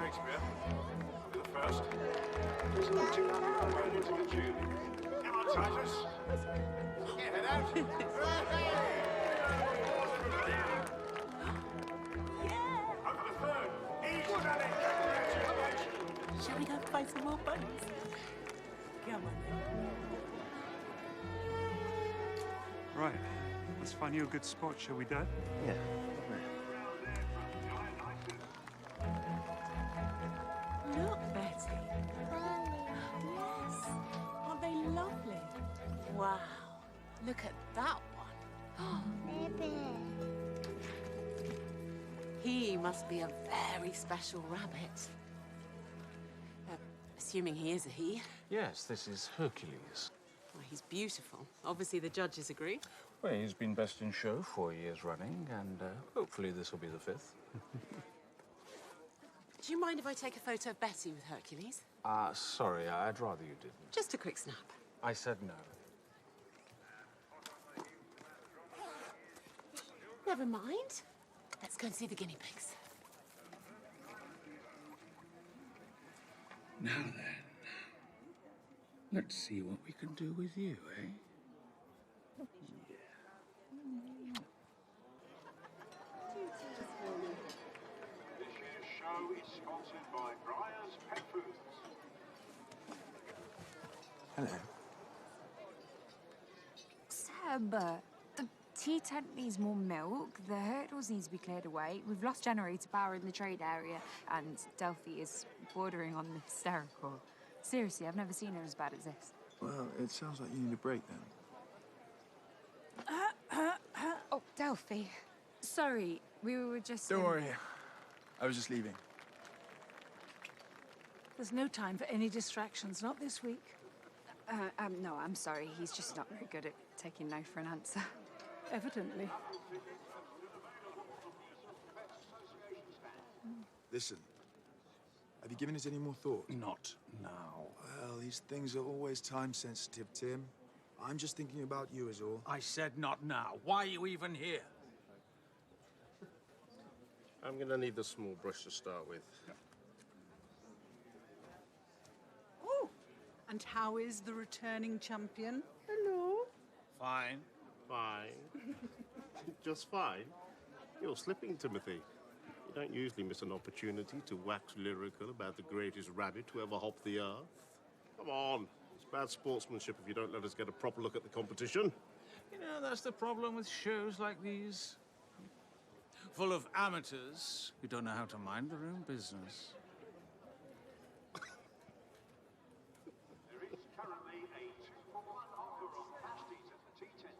Shakespeare. I'll be the first. Just lifting up and going into the tune. Come on, Titus. Yeah, head out. Over the third. He's done it. Congratulations. Shall we go find some more bunnies? Come on then. Right. Let's find you a good spot, shall we, Dad? Yeah. Look, Betty. Yes. Aren't they lovely? Wow. Look at that one. He must be a very special rabbit. Assuming he is a he. Yes, this is Hercules. Well, he's beautiful. Obviously, the judges agree. Well, he's been best in show 4 years running, and hopefully this will be the 5th. Do you mind if I take a photo of Betty with Hercules? Sorry, I'd rather you didn't. Just a quick snap. I said no. Never mind. Let's go and see the guinea pigs. Now then, let's see what we can do with you, eh? This year's show is sponsored by Briar's Pet Foods. Hello. Seb, the tea tent needs more milk, the hurdles need to be cleared away, we've lost generator power in the trade area, and Delphi is bordering on the hysterical. Seriously, I've never seen her as bad as this. Well, it sounds like you need a break then. Oh, Delphi. Sorry, we were just... Don't worry. I was just leaving. There's no time for any distractions, not this week. No, I'm sorry. He's just not very good at taking no for an answer. Evidently. Listen, have you given it any more thought? Not now. Well, these things are always time-sensitive, Tim. I'm just thinking about you is all. I said not now. Why are you even here? I'm gonna need the small brush to start with. Oh, and how is the returning champion? Hello. Fine. Fine. Just fine. You're slipping, Timothy. You don't usually miss an opportunity to wax lyrical about the greatest rabbit to ever hop the earth. Come on. It's bad sportsmanship if you don't let us get a proper look at the competition. You know, that's the problem with shows like these. Full of amateurs who don't know how to mind their own business. There is currently a 2-for-1 offer on pasties at the tea tent.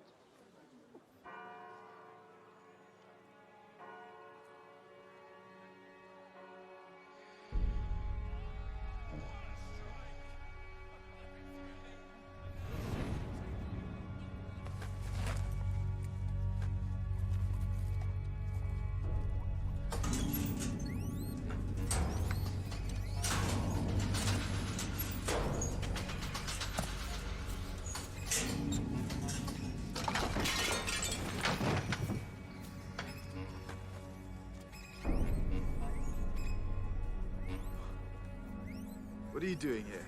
What are you doing here?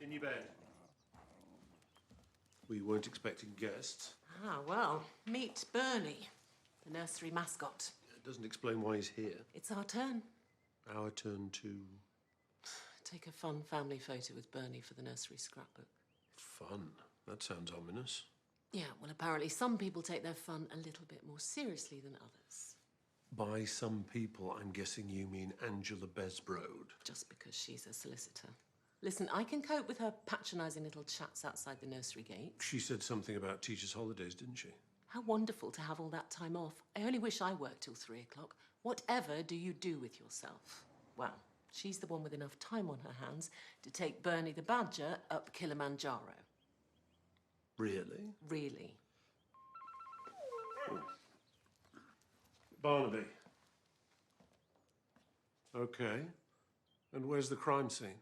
In your bed. We weren't expecting guests. Ah, well, meet Bernie, the nursery mascot. It doesn't explain why he's here. It's our turn. Our turn to... Take a fun family photo with Bernie for the nursery scrapbook. Fun? That sounds ominous. Yeah, well, apparently some people take their fun a little bit more seriously than others. By some people, I'm guessing you mean Angela Besbrode. Just because she's a solicitor. Listen, I can cope with her patronising little chats outside the nursery gate. She said something about teachers' holidays, didn't she? How wonderful to have all that time off. I only wish I worked till 3 o'clock. Whatever do you do with yourself? Well, she's the one with enough time on her hands to take Bernie the Badger up Kilimanjaro. Really? Really. Barnaby. Okay. And where's the crime scene?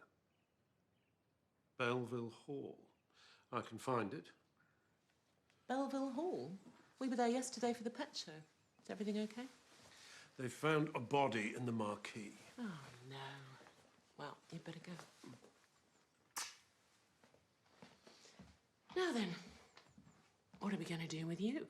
Belleville Hall. I can find it. Belleville Hall? We were there yesterday for the pet show. Is everything okay? They found a body in the marquee. Oh, no. Well, you'd better go. Now then, what are we going to do with you?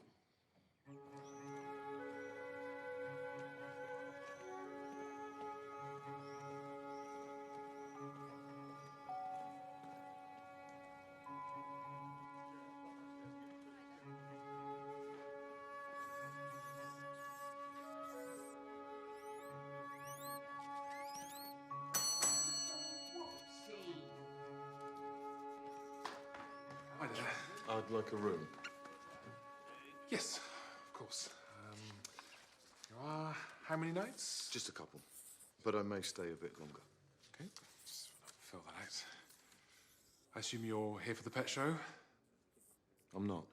Hi there. I'd like a room. Yes, of course. You are how many nights? Just a couple. But I may stay a bit longer. Okay, just fill that out. I assume you're here for the pet show? I'm not.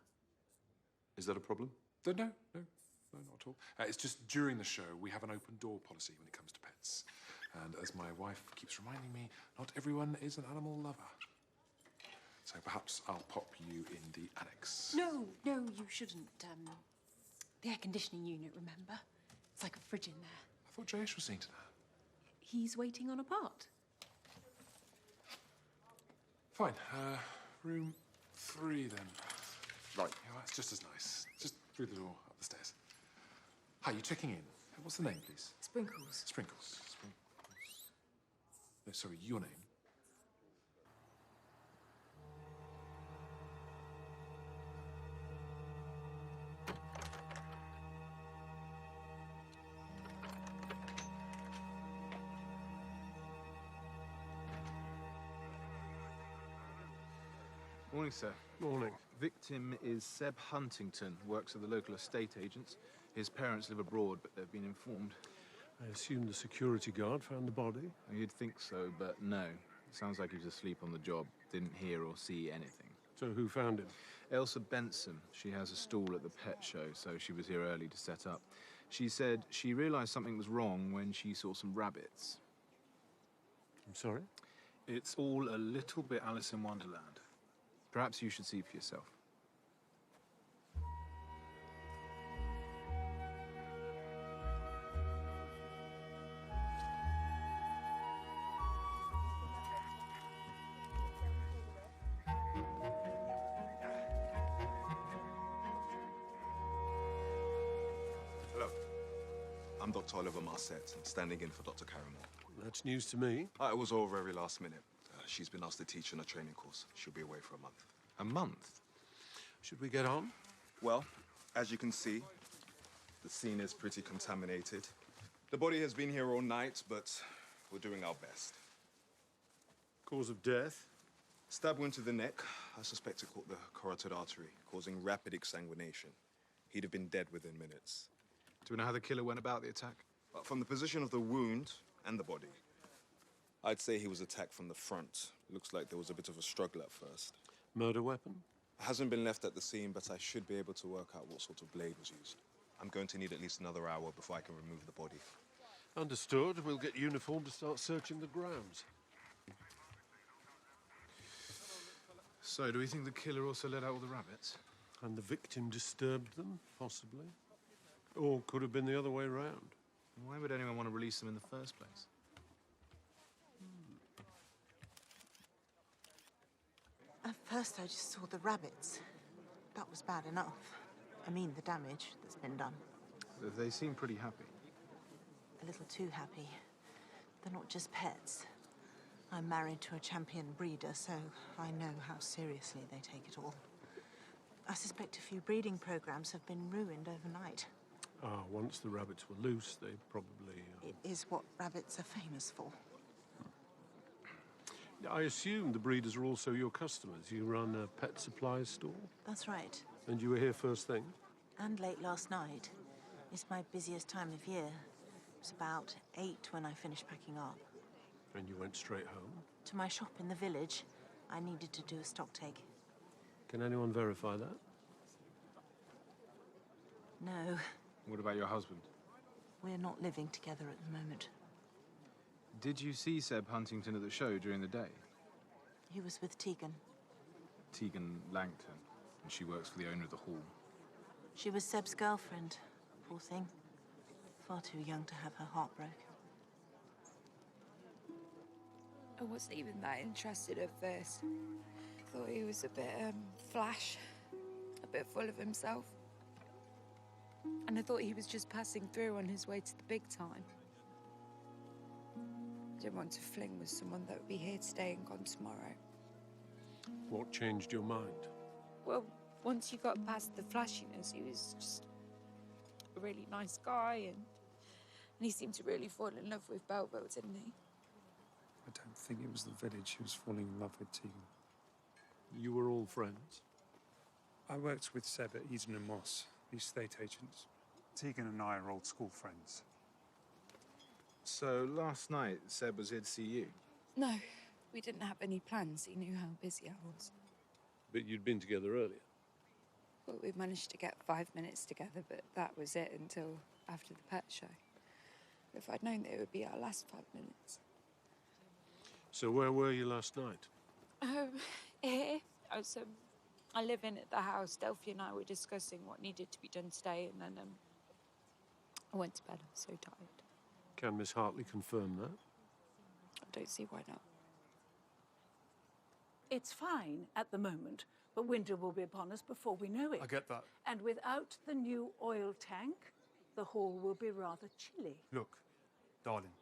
Is that a problem? No, not at all. It's just during the show, we have an open door policy when it comes to pets. And as my wife keeps reminding me, not everyone is an animal lover. So perhaps I'll pop you in the annex. No, you shouldn't. The air conditioning unit, remember? It's like a fridge in there. I thought Jayesh was seeing to that. He's waiting on a part. Fine. Room 3 then. Right. Yeah, that's just as nice. Just through the door, up the stairs. Hi, you checking in? What's the name, please? Sprinkles. Sprinkles. No, sorry, your name. Morning, sir. Morning. Victim is Seb Huntington, works at the local estate agents. His parents live abroad, but they've been informed. I assume the security guard found the body. You'd think so, but no. Sounds like he was asleep on the job, didn't hear or see anything. So who found him? Elsa Benson. She has a stall at the pet show, so she was here early to set up. She said she realised something was wrong when she saw some rabbits. I'm sorry? It's all a little bit Alice in Wonderland. Perhaps you should see for yourself. Hello. I'm Dr. Oliver Marset, standing in for Dr. Carrymore. That's news to me. It was all very last minute. She's been asked to teach on a training course. She'll be away for a month. A month? Should we get on? Well, as you can see, the scene is pretty contaminated. The body has been here all night, but we're doing our best. Cause of death? Stab wound to the neck. I suspect it caught the carotid artery, causing rapid exsanguination. He'd have been dead within minutes. Do we know how the killer went about the attack? From the position of the wound and the body, I'd say he was attacked from the front. Looks like there was a bit of a struggle at first. Murder weapon? Hasn't been left at the scene, but I should be able to work out what sort of blade was used. I'm going to need at least another hour before I can remove the body. Understood. We'll get uniform to start searching the grounds. So, do we think the killer also let out all the rabbits? And the victim disturbed them, possibly. Or could have been the other way round. Why would anyone want to release them in the first place? At first, I just saw the rabbits. That was bad enough. I mean, the damage that's been done. They seem pretty happy. A little too happy. They're not just pets. I'm married to a champion breeder, so I know how seriously they take it all. I suspect a few breeding programs have been ruined overnight. Ah, once the rabbits were loose, they probably... It is what rabbits are famous for. I assume the breeders are also your customers. You run a pet supplies store? That's right. And you were here first thing? And late last night. It's my busiest time of year. It was about 8 when I finished packing up. And you went straight home? To my shop in the village. I needed to do a stock take. Can anyone verify that? No. What about your husband? We're not living together at the moment. Did you see Seb Huntington at the show during the day? He was with Tegan. Tegan Langton, and she works for the owner of the hall. She was Seb's girlfriend. Poor thing. Far too young to have her heart broken. I wasn't even that interested at first. Thought he was a bit, flash. A bit full of himself. And I thought he was just passing through on his way to the big time. I didn't want to fling with someone that would be here today and gone tomorrow. What changed your mind? Well, once you got past the flashiness, he was just a really nice guy, and he seemed to really fall in love with Belleville, didn't he? I don't think it was the village who was falling in love with Tegan. You were all friends? I worked with Seb at Eden and Moss, the estate agents. Tegan and I are old school friends. So last night, Seb was here to see you? No, we didn't have any plans. He knew how busy I was. But you'd been together earlier? Well, we managed to get 5 minutes together, but that was it until after the pet show. If I'd known that it would be our last 5 minutes. So where were you last night? Here. I live in at the house. Delphi and I were discussing what needed to be done today, and then I went to bed. I was so tired. Can Miss Hartley confirm that? I don't see why not. It's fine at the moment, but winter will be upon us before we know it. I get that. And without the new oil tank, the hall will be rather chilly. Look, darling,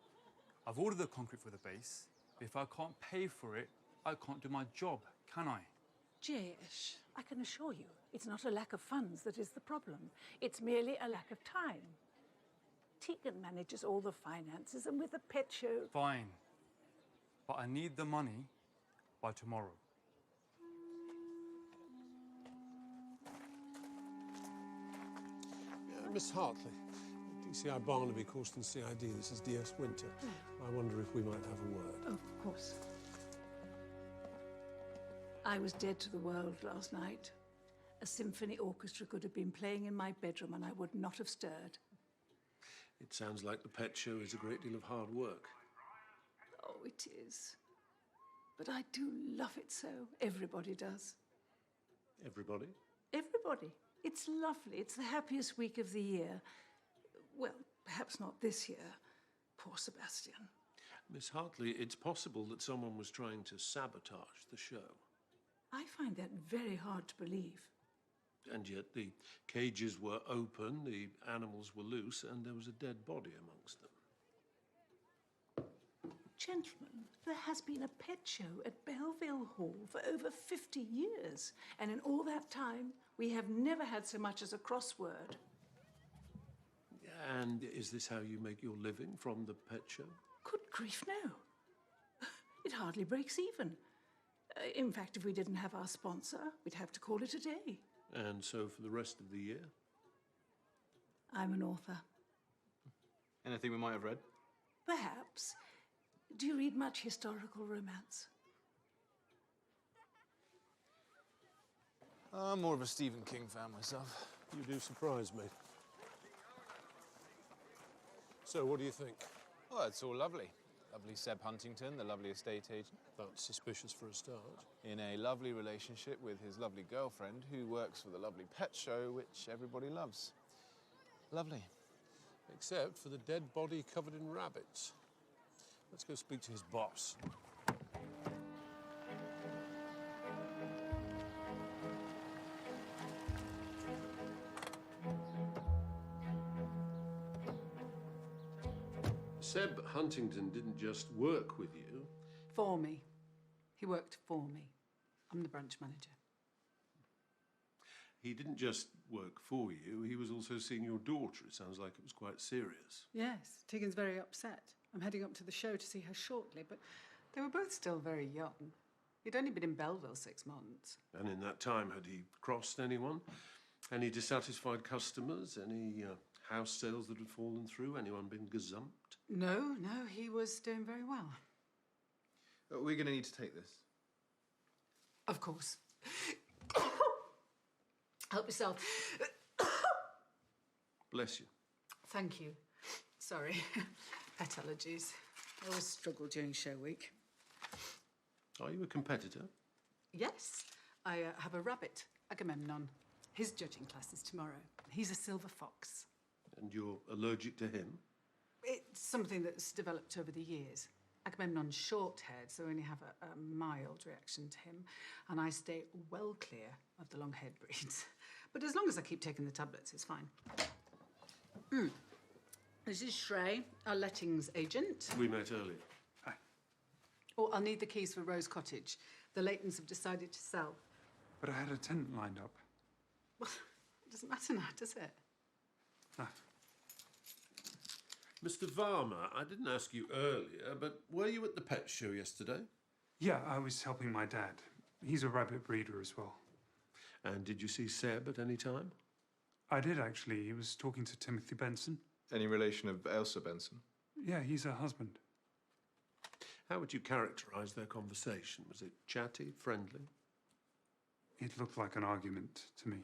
I've ordered the concrete for the base. But if I can't pay for it, I can't do my job, can I? Jayesh, I can assure you, it's not a lack of funds that is the problem. It's merely a lack of time. Tegan manages all the finances, and with the pet show... Fine. But I need the money by tomorrow. Miss Hartley, DCI Barnaby, Causton CID, this is DS Winter. I wonder if we might have a word. Of course. I was dead to the world last night. A symphony orchestra could have been playing in my bedroom and I would not have stirred. It sounds like the pet show is a great deal of hard work. Oh, it is. But I do love it so. Everybody does. Everybody? Everybody. It's lovely. It's the happiest week of the year. Well, perhaps not this year. Poor Sebastian. Miss Hartley, it's possible that someone was trying to sabotage the show. I find that very hard to believe. And yet the cages were open, the animals were loose, and there was a dead body amongst them. Gentlemen, there has been a pet show at Belleville Hall for over 50 years. And in all that time, we have never had so much as a crossword. And is this how you make your living from the pet show? Good grief, no. It hardly breaks even. In fact, if we didn't have our sponsor, we'd have to call it a day. And so for the rest of the year? I'm an author. Anything we might have read? Perhaps. Do you read much historical romance? I'm more of a Stephen King fan myself. You do surprise me. So, what do you think? Oh, it's all lovely. Lovely Seb Huntington, the lovely estate agent. That's suspicious for a start. In a lovely relationship with his lovely girlfriend, who works for the lovely pet show, which everybody loves. Lovely. Except for the dead body covered in rabbits. Let's go speak to his boss. Seb Huntington didn't just work with you. For me. He worked for me. I'm the branch manager. He didn't just work for you, he was also seeing your daughter. It sounds like it was quite serious. Yes, Tegan's very upset. I'm heading up to the show to see her shortly, but they were both still very young. He'd only been in Belleville 6 months. And in that time, had he crossed anyone? Any dissatisfied customers? Any house sales that had fallen through? Anyone been gazumped? No, he was doing very well. Are we going to need to take this? Of course. Help yourself. Bless you. Thank you. Sorry. Pet allergies. I always struggle during show week. Are you a competitor? Yes. I have a rabbit, Agamemnon. His judging class is tomorrow. He's a silver fox. And you're allergic to him? It's something that's developed over the years. Agamemnon's short-haired, so I only have a mild reaction to him, and I stay well clear of the long-haired breeds. But as long as I keep taking the tablets, it's fine. This is Shrey, our lettings agent. We met earlier. Hi. Oh, I'll need the keys for Rose Cottage. The Leightons have decided to sell. But I had a tenant lined up. Well, it doesn't matter now, does it? No. Mr. Varma, I didn't ask you earlier, but were you at the pet show yesterday? Yeah, I was helping my dad. He's a rabbit breeder as well. And did you see Seb at any time? I did, actually. He was talking to Timothy Benson. Any relation of Elsa Benson? Yeah, he's her husband. How would you characterize their conversation? Was it chatty, friendly? It looked like an argument to me.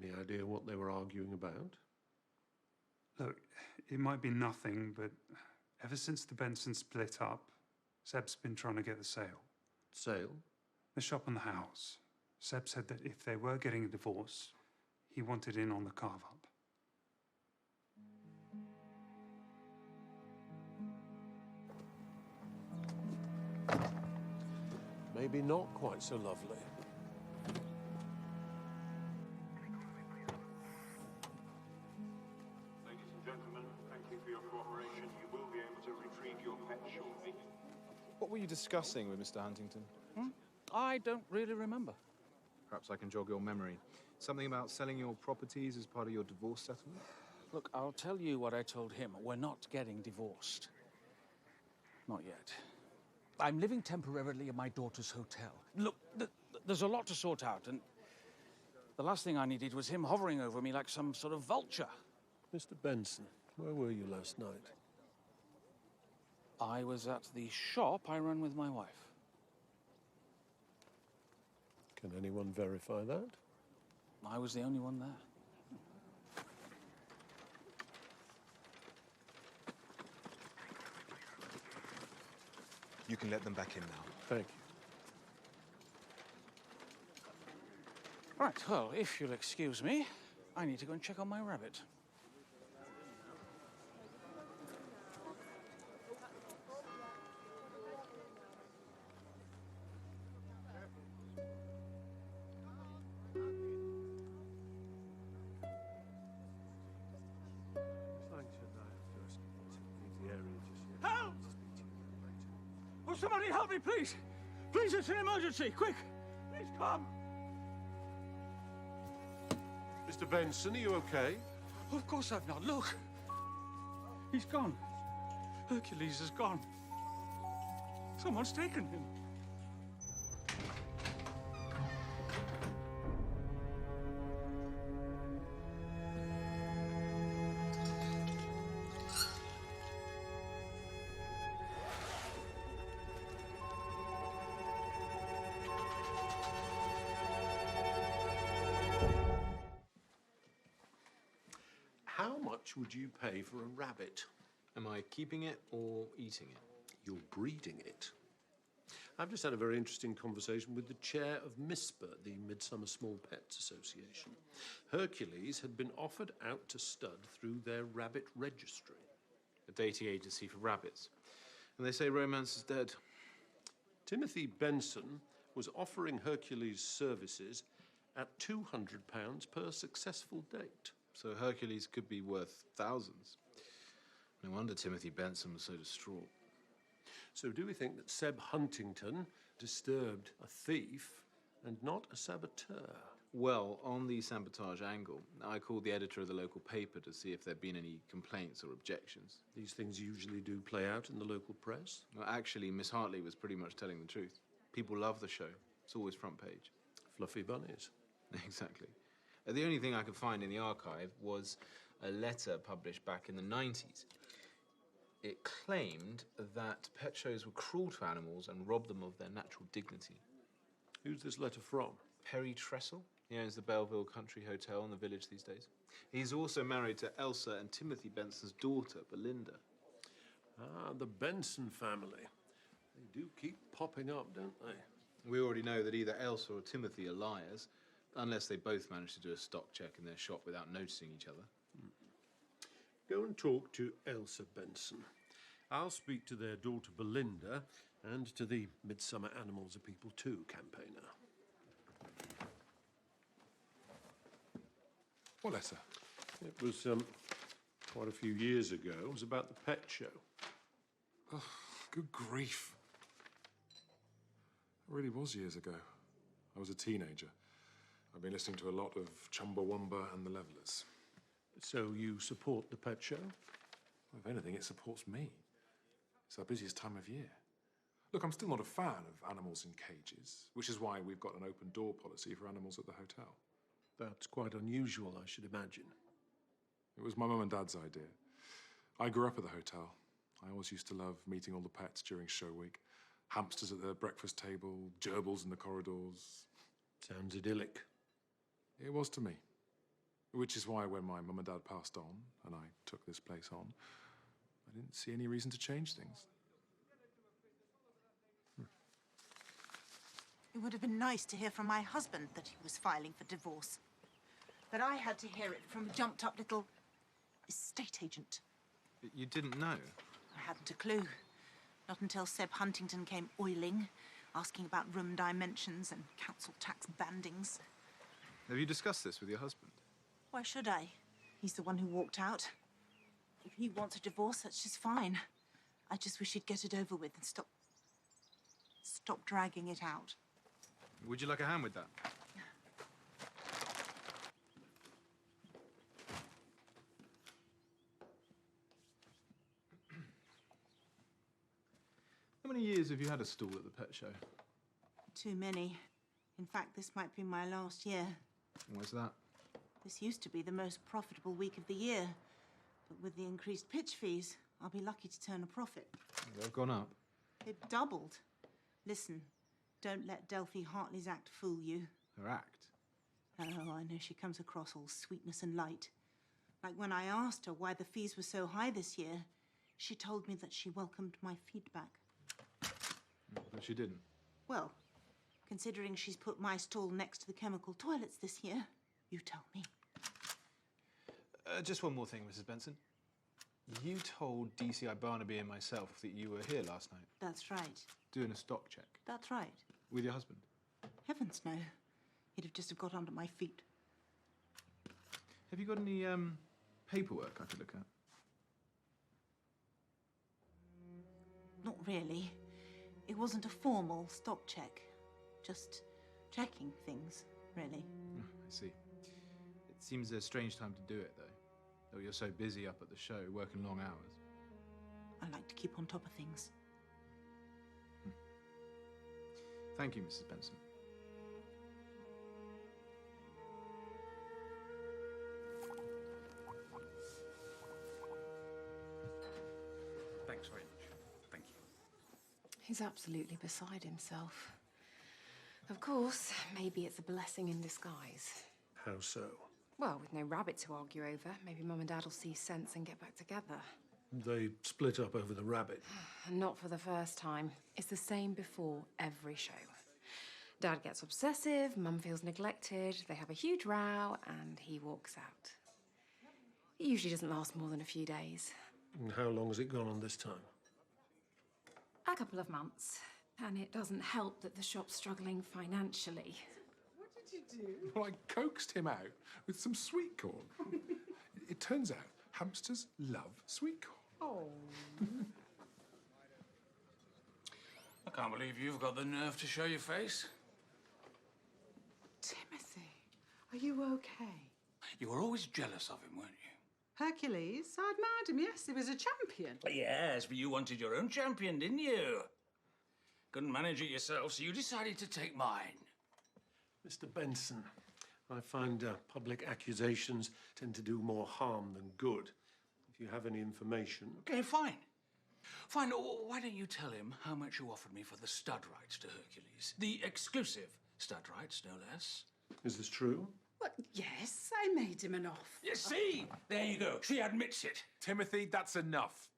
Any idea what they were arguing about? Look, it might be nothing, but ever since the Benson split up, Seb's been trying to get the sale. Sale? The shop and the house. Seb said that if they were getting a divorce, he wanted in on the carve-up. Maybe not quite so lovely. Ladies and gentlemen, thank you for your cooperation. You will be able to retrieve your pet shortly. What were you discussing with Mr. Huntington? I don't really remember. Perhaps I can jog your memory. Something about selling your properties as part of your divorce settlement? Look, I'll tell you what I told him. We're not getting divorced. Not yet. I'm living temporarily in my daughter's hotel. Look, there's a lot to sort out, and the last thing I needed was him hovering over me like some sort of vulture. Mr. Benson, where were you last night? I was at the shop I run with my wife. Can anyone verify that? I was the only one there. You can let them back in now. Thank you. Right, well, if you'll excuse me, I need to go and check on my rabbit. Help! Will somebody help me, please? Please, it's an emergency. Quick! Please come! Mr. Benson, are you okay? Of course I'm not. Look! He's gone. Hercules is gone. Someone's taken him. How much would you pay for a rabbit? Am I keeping it or eating it? You're breeding it. I've just had a very interesting conversation with the chair of MISPA, the Midsomer Small Pets Association. Hercules had been offered out to stud through their rabbit registry. A dating agency for rabbits. And they say romance is dead. Timothy Benson was offering Hercules services at £200 per successful date. So Hercules could be worth thousands. No wonder Timothy Benson was so distraught. So do we think that Seb Huntington disturbed a thief and not a saboteur? Well, on the sabotage angle, I called the editor of the local paper to see if there'd been any complaints or objections. These things usually do play out in the local press. Well, actually, Miss Hartley was pretty much telling the truth. People love the show. It's always front page. Fluffy bunnies. Exactly. The only thing I could find in the archive was a letter published back in the 90s. It claimed that pet shows were cruel to animals and robbed them of their natural dignity. Who's this letter from? Perry Tressel. He owns the Belleville Country Hotel in the village these days. He's also married to Elsa and Timothy Benson's daughter, Belinda. Ah, the Benson family. They do keep popping up, don't they? We already know that either Elsa or Timothy are liars, unless they both manage to do a stock check in their shop without noticing each other. Go and talk to Elsa Benson. I'll speak to their daughter Belinda and to the Midsummer Animals Are People Too campaigner. What letter? It was quite a few years ago. It was about the pet show. Oh, good grief. It really was years ago. I was a teenager. I've been listening to a lot of Chumbawamba and the Levellers. So you support the pet show? Well, if anything, it supports me. It's our busiest time of year. Look, I'm still not a fan of animals in cages, which is why we've got an open door policy for animals at the hotel. That's quite unusual, I should imagine. It was my mum and dad's idea. I grew up at the hotel. I always used to love meeting all the pets during show week. Hamsters at the breakfast table, gerbils in the corridors. Sounds idyllic. It was to me. Which is why when my mum and dad passed on, and I took this place on, I didn't see any reason to change things. It would have been nice to hear from my husband that he was filing for divorce. But I had to hear it from a jumped-up little estate agent. You didn't know? I hadn't a clue. Not until Seb Huntington came oiling, asking about room dimensions and council tax bandings. Have you discussed this with your husband? Why should I? He's the one who walked out. If he wants a divorce, that's just fine. I just wish he'd get it over with and stop dragging it out. Would you like a hand with that? How many years have you had a stall at the pet show? Too many. In fact, this might be my last year. Why's that? This used to be the most profitable week of the year. But with the increased pitch fees, I'll be lucky to turn a profit. They've gone up. They've doubled. Listen, don't let Delphi Hartley's act fool you. Her act? Oh, I know she comes across all sweetness and light. Like when I asked her why the fees were so high this year, she told me that she welcomed my feedback. But she didn't. Well, considering she's put my stall next to the chemical toilets this year, you tell me. Just one more thing, Mrs. Benson. You told DCI Barnaby and myself that you were here last night. That's right. Doing a stock check. That's right. With your husband? Heavens, no. He'd have just have got under my feet. Have you got any, paperwork I could look at? Not really. It wasn't a formal stock check. Just checking things, really. I see. It seems a strange time to do it, though. Though you're so busy up at the show, working long hours. I like to keep on top of things. Thank you, Mrs. Benson. Thanks very much. Thank you. He's absolutely beside himself. Of course, maybe it's a blessing in disguise. How so? Well, with no rabbit to argue over, maybe Mum and Dad will see sense and get back together. They split up over the rabbit. And not for the first time. It's the same before every show. Dad gets obsessive, Mum feels neglected, they have a huge row, and he walks out. It usually doesn't last more than a few days. And how long has it gone on this time? A couple of months. And it doesn't help that the shop's struggling financially. What did you do? Well, I coaxed him out with some sweet corn. It turns out hamsters love sweet corn. Oh. I can't believe you've got the nerve to show your face. Timothy, are you okay? You were always jealous of him, weren't you? Hercules? I admired him, yes. He was a champion. Yes, but you wanted your own champion, didn't you? Couldn't manage it yourself, so you decided to take mine. Mr. Benson, I find public accusations tend to do more harm than good. If you have any information... Okay, fine. Fine, why don't you tell him how much you offered me for the stud rights to Hercules? The exclusive stud rights, no less. Is this true? Well, yes, I made him an offer. You see? There you go. She admits it. Timothy, that's enough.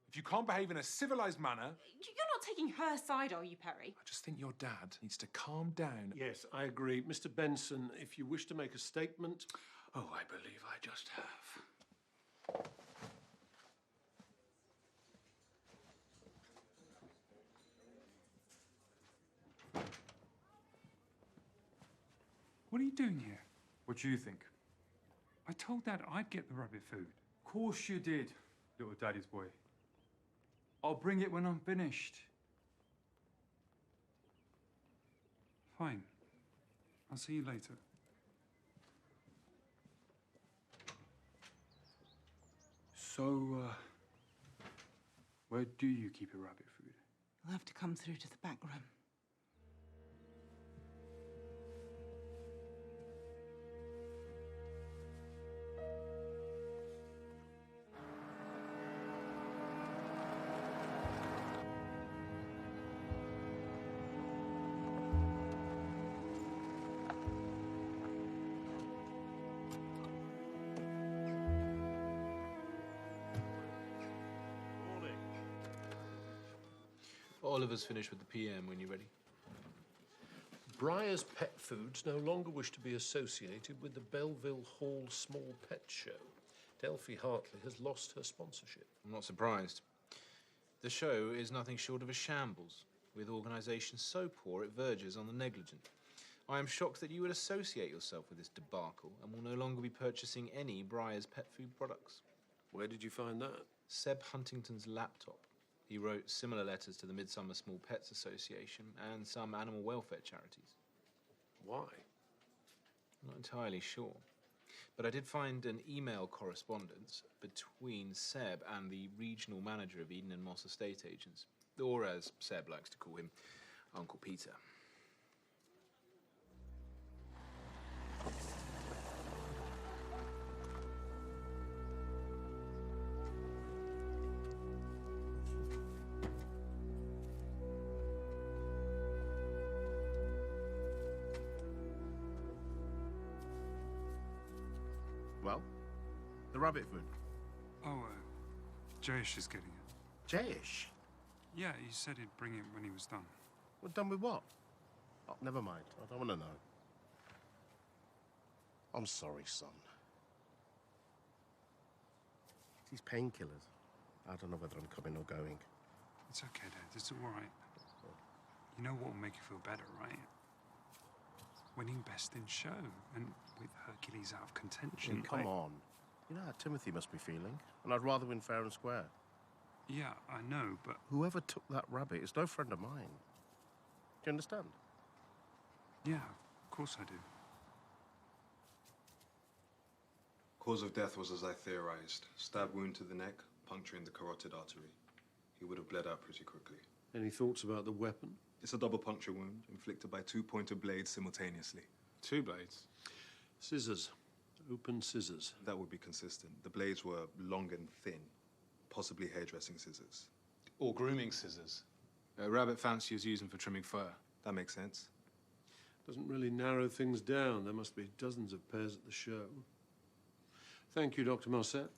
If you can't behave in a civilized manner... You're not taking her side, are you, Perry? I just think your dad needs to calm down. Yes, I agree. Mr. Benson, if you wish to make a statement... Oh, I believe I just have. What are you doing here? What do you think? I told Dad I'd get the rabbit food. Of course you did, little daddy's boy. I'll bring it when I'm finished. Fine. I'll see you later. So, where do you keep your rabbit food? You'll have to come through to the back room. Oliver's finished with the PM when you're ready. Briar's Pet Foods no longer wish to be associated with the Belleville Hall Small Pet Show. Delphi Hartley has lost her sponsorship. I'm not surprised. The show is nothing short of a shambles, with organisation so poor it verges on the negligent. I am shocked that you would associate yourself with this debacle and will no longer be purchasing any Briar's pet food products. Where did you find that? Seb Huntington's laptop. He wrote similar letters to the Midsomer Small Pets Association and some animal welfare charities. Why? I'm not entirely sure. But I did find an email correspondence between Seb and the regional manager of Eden and Moss Estate Agents, or as Seb likes to call him, Uncle Peter. Well, the rabbit food. Oh, Jayesh is getting it. Jayesh? Yeah, he said he'd bring it when he was done. Well, done with what? Oh, never mind. I don't want to know. I'm sorry, son. These painkillers. I don't know whether I'm coming or going. It's okay, Dad. It's all right. You know what will make you feel better, right? Winning best in show, and with Hercules out of contention. Come on. You know how Timothy must be feeling, and I'd rather win fair and square. Yeah, I know, but... Whoever took that rabbit is no friend of mine. Do you understand? Yeah, of course I do. Cause of death was as I theorized. Stab wound to the neck, puncturing the carotid artery. He would have bled out pretty quickly. Any thoughts about the weapon? It's a double puncture wound, inflicted by 2 pointed blades simultaneously. 2 blades? Scissors. Open scissors. That would be consistent. The blades were long and thin, possibly hairdressing scissors. Or grooming scissors. Rabbit fanciers use them for trimming fur. That makes sense. Doesn't really narrow things down. There must be dozens of pairs at the show. Thank you, Dr. Marset.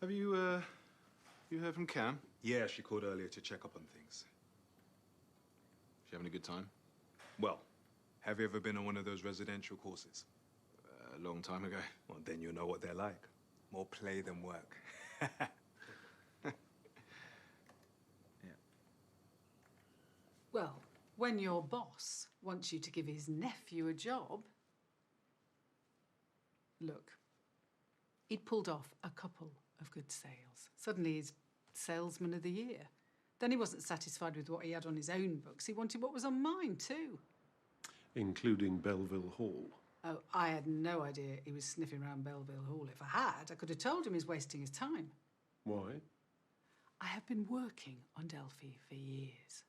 Have you heard from Cam? Yeah, she called earlier to check up on things. She having a good time? Well, have you ever been on one of those residential courses? A long time ago. Well, then you know what they're like. More play than work. Well, when your boss wants you to give his nephew a job, Look, he'd pulled off a couple of good sales. Suddenly he's salesman of the year. Then he wasn't satisfied with what he had on his own books. He wanted what was on mine, too. Including Belleville Hall. Oh, I had no idea he was sniffing around Belleville Hall. If I had, I could have told him he's wasting his time. Why? I have been working on Delphi for years.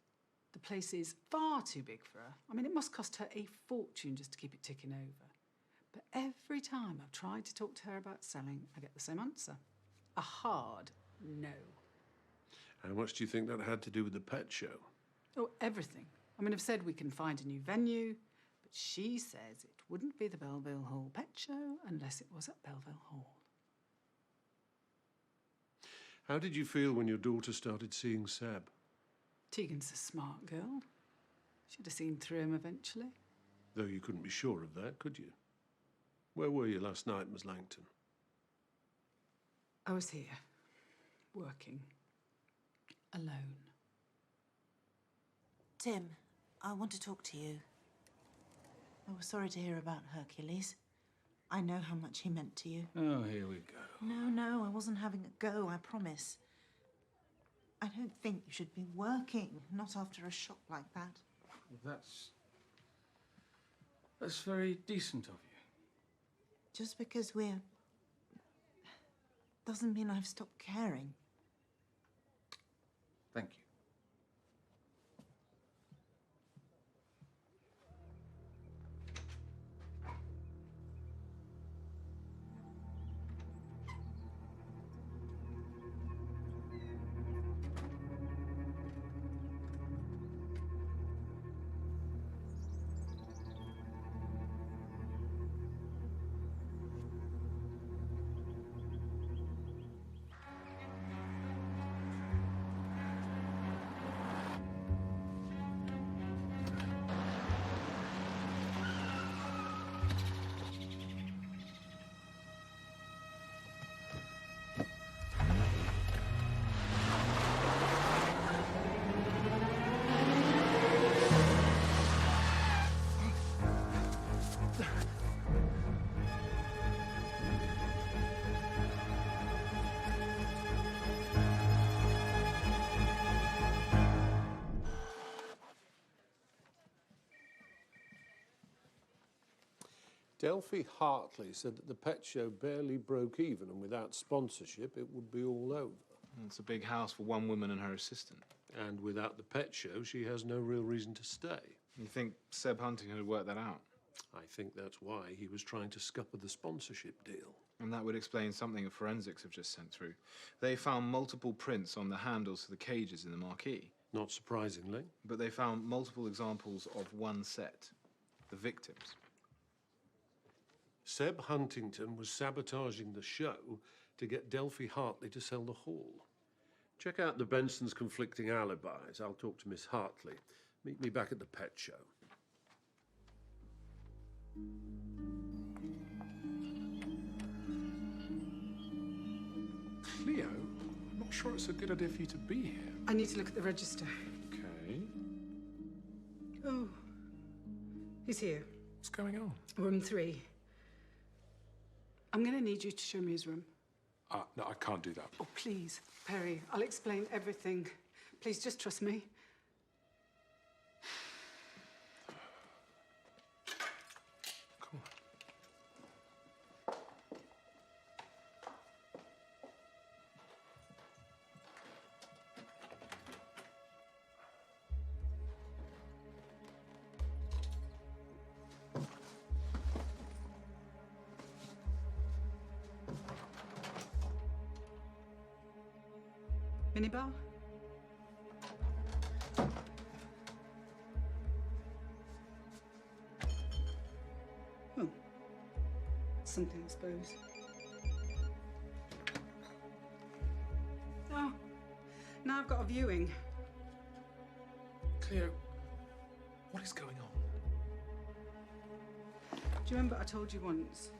The place is far too big for her. I mean, it must cost her a fortune just to keep it ticking over. But every time I've tried to talk to her about selling, I get the same answer. A hard no. How much do you think that had to do with the pet show? Oh, everything. I mean, I've said we can find a new venue, but she says it wouldn't be the Belleville Hall Pet Show unless it was at Belleville Hall. How did you feel when your daughter started seeing Seb? Tegan's a smart girl. She'd have seen through him eventually. Though you couldn't be sure of that, could you? Where were you last night, Miss Langton? I was here, working, alone. Tim, I want to talk to you. I was sorry to hear about Hercules. I know how much he meant to you. Oh, here we go. No, I wasn't having a go, I promise. I don't think you should be working, not after a shock like that. That's very decent of you. Just because we're... doesn't mean I've stopped caring. Thank you. Delphi Hartley said that the pet show barely broke even, and without sponsorship, it would be all over. It's a big house for one woman and her assistant. And without the pet show, she has no real reason to stay. You think Seb Huntington had worked that out? I think that's why he was trying to scupper the sponsorship deal. And that would explain something of forensics have just sent through. They found multiple prints on the handles to the cages in the marquee. Not surprisingly. But they found multiple examples of one set, the victims. Seb Huntington was sabotaging the show to get Delphi Hartley to sell the hall. Check out the Bensons' conflicting alibis. I'll talk to Miss Hartley. Meet me back at the pet show. Cleo, I'm not sure it's a good idea for you to be here. I need to look at the register. Okay. Oh, he's here. What's going on? Room 3. I'm going to need you to show me his room. No, I can't do that. Oh, please, Perry. I'll explain everything. Please, just trust me. Come on. Minibar? Oh. Something, I suppose. Oh. Now I've got a viewing. Cleo, what is going on? Do you remember I told you once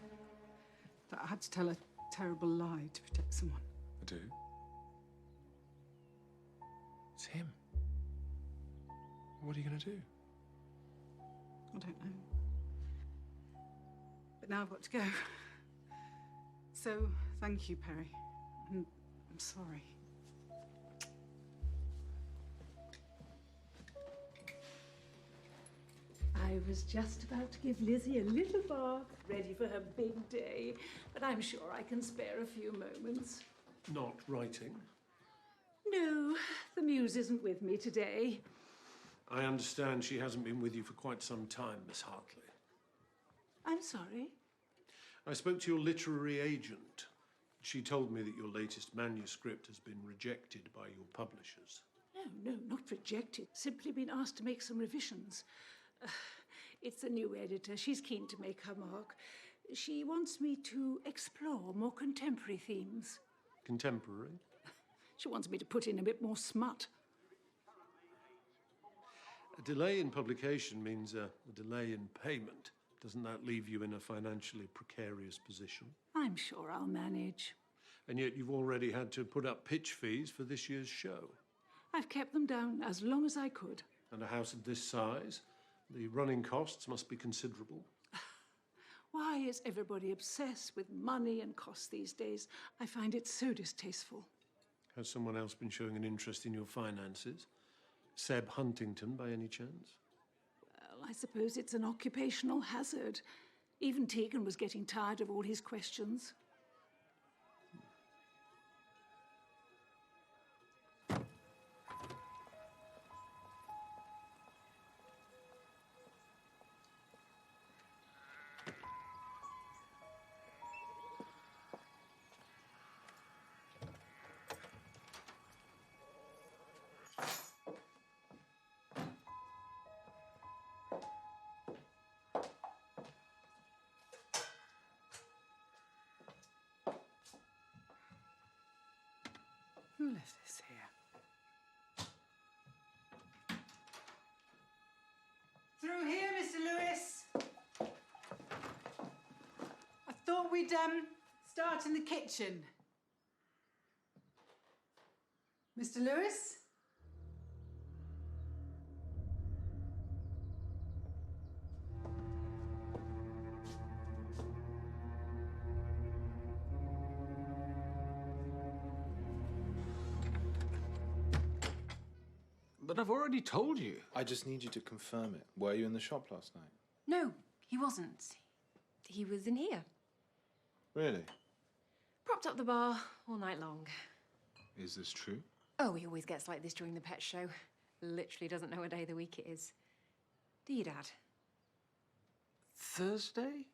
that I had to tell a terrible lie to protect someone? I do. It's him. What are you going to do? I don't know. But now I've got to go. So, thank you, Perry. And I'm sorry. I was just about to give Lizzie a little bath, ready for her big day, but I'm sure I can spare a few moments. Not writing. No, the muse isn't with me today. I understand she hasn't been with you for quite some time, Miss Hartley. I'm sorry. I spoke to your literary agent. She told me that your latest manuscript has been rejected by your publishers. No, not rejected. Simply been asked to make some revisions. It's the new editor. She's keen to make her mark. She wants me to explore more contemporary themes. Contemporary? She wants me to put in a bit more smut. A delay in publication means a delay in payment. Doesn't that leave you in a financially precarious position? I'm sure I'll manage. And yet you've already had to put up pitch fees for this year's show. I've kept them down as long as I could. And a house of this size, the running costs must be considerable. Why is everybody obsessed with money and costs these days? I find it so distasteful. Has someone else been showing an interest in your finances? Seb Huntington, by any chance? Well, I suppose it's an occupational hazard. Even Tegan was getting tired of all his questions. Who left this here? Through here, Mr. Lewis. I thought we'd start in the kitchen. Mr. Lewis? But I've already told you. I just need you to confirm it. Were you in the shop last night? No, he wasn't. He was in here. Really? Propped up the bar all night long. Is this true? Oh, he always gets like this during the pet show. Literally doesn't know what day of the week it is. Do you, Dad? Thursday?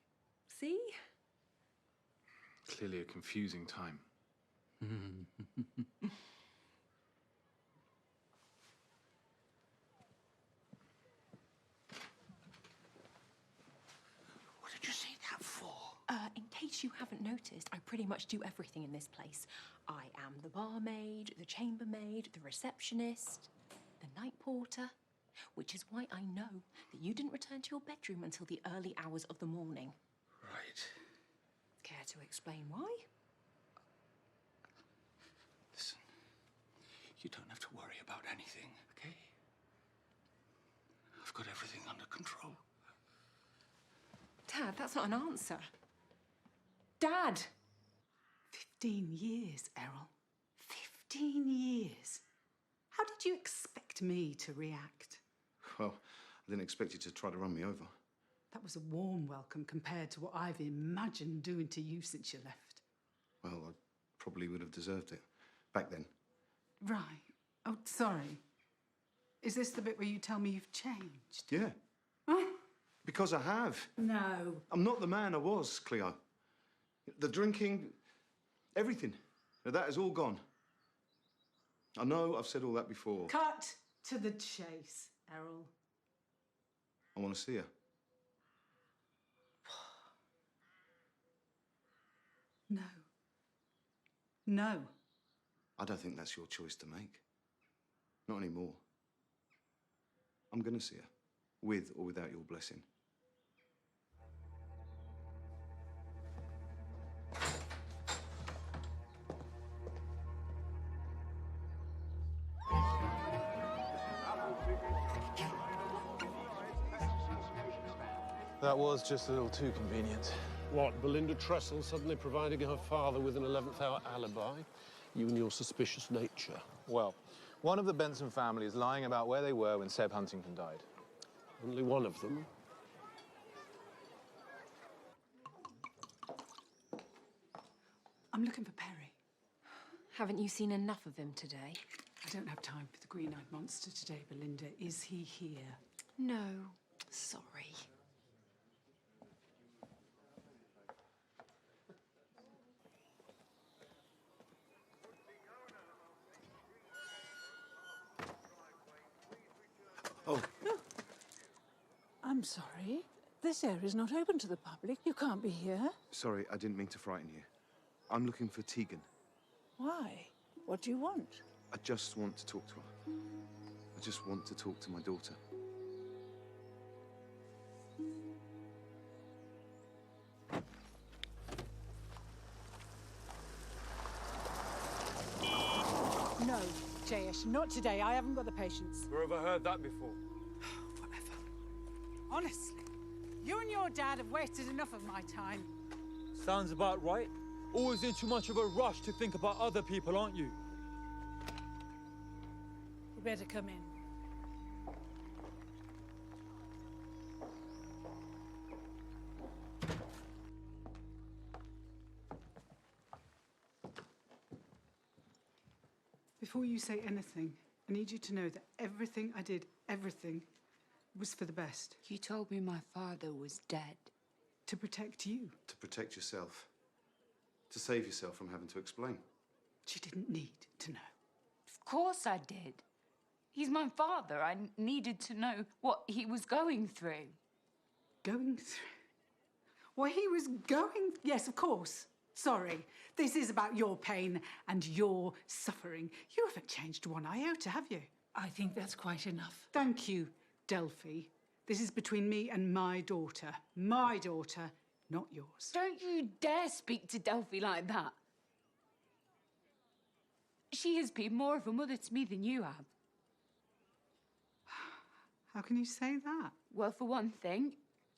See? Clearly a confusing time. What did you say that for? In case you haven't noticed, I pretty much do everything in this place. I am the barmaid, the chambermaid, the receptionist, the night porter, which is why I know that you didn't return to your bedroom until the early hours of the morning. Right. Care to explain why? Listen, you don't have to worry about anything, okay? I've got everything under control. Dad, that's not an answer. Dad! 15 years, Errol. 15 years. How did you expect me to react? Well, I didn't expect you to try to run me over. That was a warm welcome compared to what I've imagined doing to you since you left. Well, I probably would have deserved it. Back then. Right. Oh, sorry. Is this the bit where you tell me you've changed? Yeah. Huh? Because I have. No. I'm not the man I was, Cleo. The drinking, everything. That is all gone. I know I've said all that before. Cut to the chase, Errol. I want to see her. No. No. I don't think that's your choice to make. Not anymore. I'm going to see her, with or without your blessing. That was just a little too convenient. What, Belinda Tressel suddenly providing her father with an 11th hour alibi? You and your suspicious nature. Well, one of the Benson family is lying about where they were when Seb Huntington died. Only one of them? I'm looking for Perry. Haven't you seen enough of him today? I don't have time for the green-eyed monster today, Belinda. Is he here? No. Sorry. Oh. I'm sorry. This area's not open to the public. You can't be here. Sorry, I didn't mean to frighten you. I'm looking for Tegan. Why? What do you want? I just want to talk to her. I just want to talk to my daughter. No, Jayesh, not today. I haven't got the patience. Where have I heard that before? Whatever. Honestly, you and your dad have wasted enough of my time. Sounds about right. Always in too much of a rush to think about other people, aren't you? You better come in. Before you say anything, I need you to know that everything I did, everything, was for the best. You told me my father was dead. To protect you. To protect yourself. To save yourself from having to explain. She didn't need to know. Of course I did. He's my father. I needed to know what he was going through. Going through? Why, he was going... Yes, of course. Sorry. This is about your pain and your suffering. You haven't changed one iota, have you? I think that's quite enough. Thank you, Delphi. This is between me and my daughter. My daughter, not yours. Don't you dare speak to Delphi like that. She has been more of a mother to me than you have. How can you say that? Well, for one thing,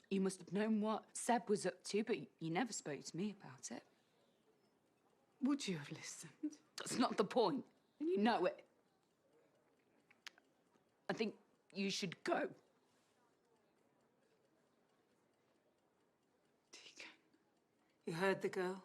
you must have known what Seb was up to, but you never spoke to me about it. Would you have listened? That's not the point, and you know it. I think you should go. Tegan. You heard the girl?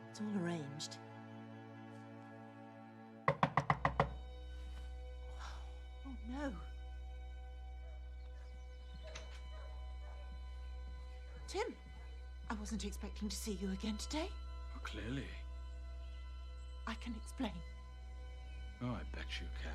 It's all arranged. Oh, no. Tim, I wasn't expecting to see you again today. Well, clearly. I can explain. Oh, I bet you can.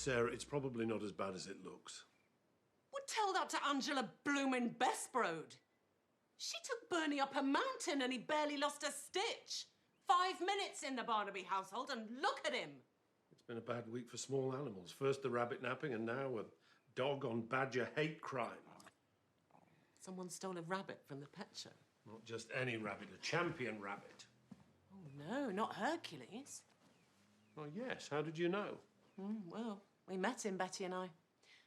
Sarah, it's probably not as bad as it looks. Well, tell that to Angela bloomin' Besbrode. She took Bernie up a mountain and he barely lost a stitch. 5 minutes in the Barnaby household and look at him. It's been a bad week for small animals. First the rabbit napping and now a dog on badger hate crime. Someone stole a rabbit from the pet show. Not just any rabbit, a champion rabbit. Oh, no, not Hercules. Oh, yes. How did you know? Well, we met him, Betty and I.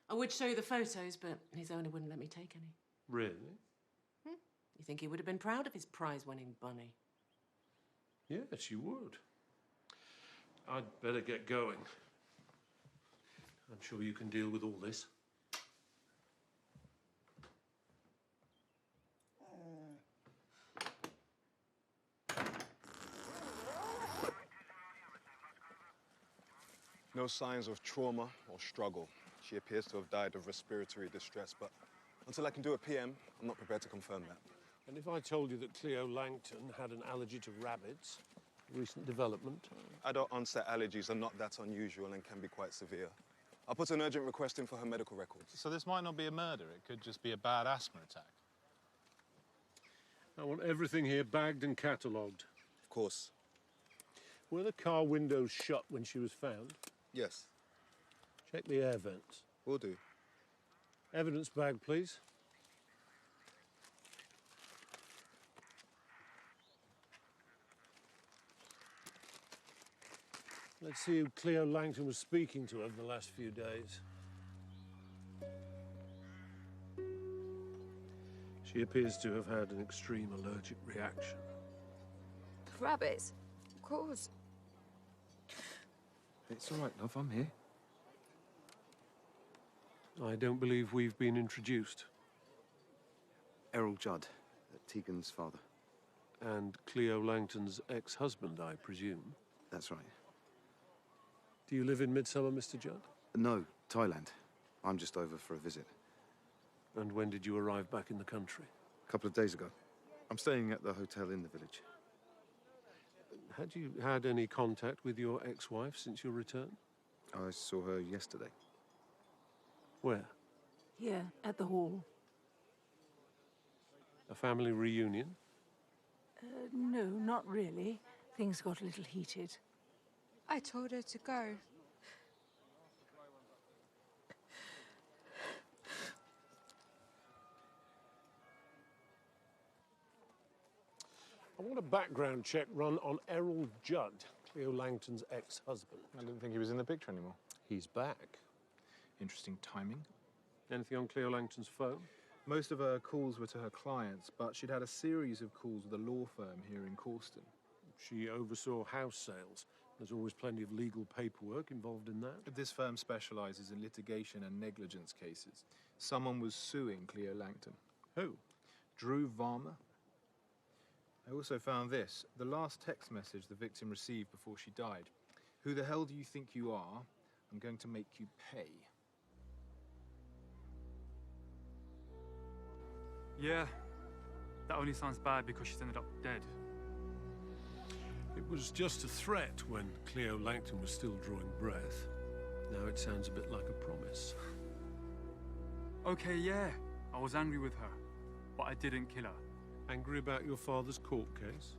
I would show you the photos, but his owner wouldn't let me take any. Really? You think he would have been proud of his prize-winning bunny? Yes, you would. I'd better get going. I'm sure you can deal with all this. No signs of trauma or struggle. She appears to have died of respiratory distress, but until I can do a PM, I'm not prepared to confirm that. And if I told you that Cleo Langton had an allergy to rabbits, recent development? Adult onset allergies are not that unusual and can be quite severe. I'll put an urgent request in for her medical records. So this might not be a murder. It could just be a bad asthma attack. I want everything here bagged and catalogued. Of course. Were the car windows shut when she was found? Yes. Check the air vents. Will do. Evidence bag, please. Let's see who Cleo Langton was speaking to over the last few days. She appears to have had an extreme allergic reaction. Rabbits? Of course. It's all right, love. I'm here. I don't believe we've been introduced. Errol Judd, Tegan's father. And Cleo Langton's ex-husband, I presume. That's right. Do you live in Midsomer, Mr. Judd? No, Thailand. I'm just over for a visit. And when did you arrive back in the country? A couple of days ago. I'm staying at the hotel in the village. Had you had any contact with your ex-wife since your return? I saw her yesterday. Where? Here, at the hall. A family reunion? No, not really. Things got a little heated. I told her to go. I want a background check run on Errol Judd, Cleo Langton's ex-husband. I didn't think he was in the picture anymore. He's back. Interesting timing. Anything on Cleo Langton's phone? Most of her calls were to her clients, but she'd had a series of calls with a law firm here in Causton. She oversaw house sales. There's always plenty of legal paperwork involved in that. This firm specialises in litigation and negligence cases. Someone was suing Cleo Langton. Who? Drew Varma. I also found this, the last text message the victim received before she died. Who the hell do you think you are? I'm going to make you pay. Yeah, that only sounds bad because she's ended up dead. It was just a threat when Cleo Langton was still drawing breath. Now it sounds a bit like a promise. Okay, yeah, I was angry with her, but I didn't kill her. Angry about your father's court case?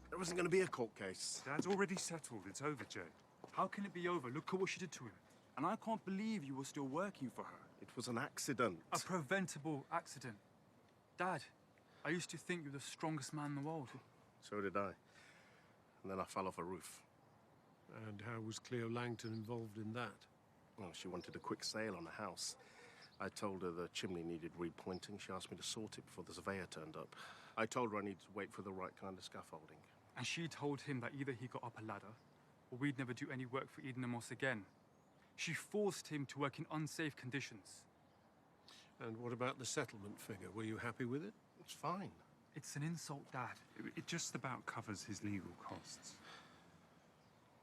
There wasn't going to be a court case. Dad's already settled. It's over, Jay. How can it be over? Look at what she did to him. And I can't believe you were still working for her. It was an accident. A preventable accident. Dad, I used to think you were the strongest man in the world. So did I. And then I fell off a roof. And how was Cleo Langton involved in that? Well, she wanted a quick sale on a house. I told her the chimney needed repointing. She asked me to sort it before the surveyor turned up. I told her I needed to wait for the right kind of scaffolding. And she told him that either he got up a ladder, or we'd never do any work for Eden and Moss again. She forced him to work in unsafe conditions. And what about the settlement figure? Were you happy with it? It's fine. It's an insult, Dad. It just about covers his legal costs.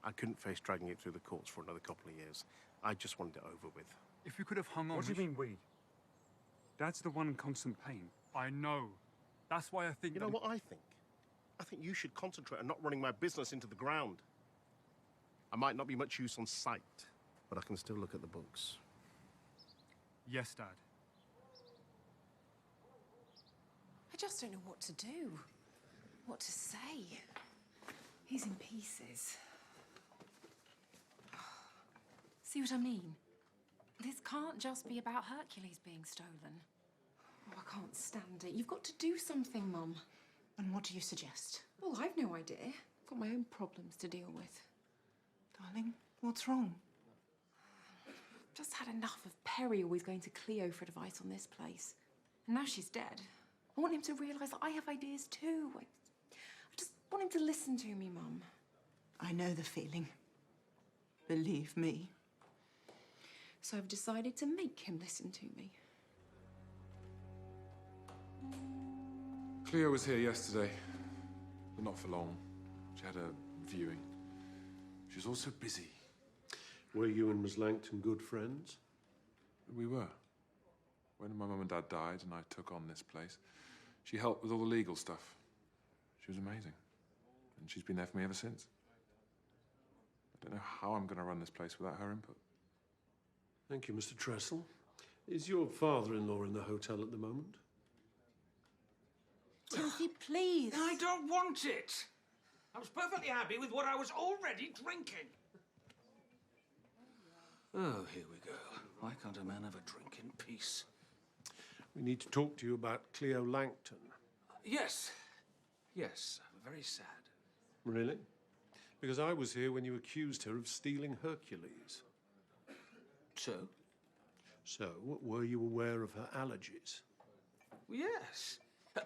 I couldn't face dragging it through the courts for another couple of years. I just wanted it over with. If we could have hung on... What do you mean, we? Dad's the one in constant pain. I know. That's why I think... You know what I think? I think you should concentrate on not running my business into the ground. I might not be much use on sight, but I can still look at the books. Yes, Dad. I just don't know what to do. What to say. He's in pieces. See what I mean? This can't just be about Hercules being stolen. Oh, I can't stand it. You've got to do something, Mum. And what do you suggest? Well, I've no idea. I've got my own problems to deal with. Darling, what's wrong? I've just had enough of Perry always going to Cleo for advice on this place. And now she's dead. I want him to realise that I have ideas too. I just want him to listen to me, Mum. I know the feeling. Believe me. So I've decided to make him listen to me. Cleo was here yesterday, but not for long. She had a viewing. She was also busy. Were you and Miss Langton good friends? We were. When my mum and dad died and I took on this place, she helped with all the legal stuff. She was amazing. And she's been there for me ever since. I don't know how I'm going to run this place without her input. Thank you, Mr. Trestle. Is your father-in-law in the hotel at the moment? Timothy, please. I don't want it. I was perfectly happy with what I was already drinking. Oh, here we go. Why can't a man have a drink in peace? We need to talk to you about Cleo Langton. Yes. Yes, very sad. Really? Because I was here when you accused her of stealing Hercules. So? So, were you aware of her allergies? Yes.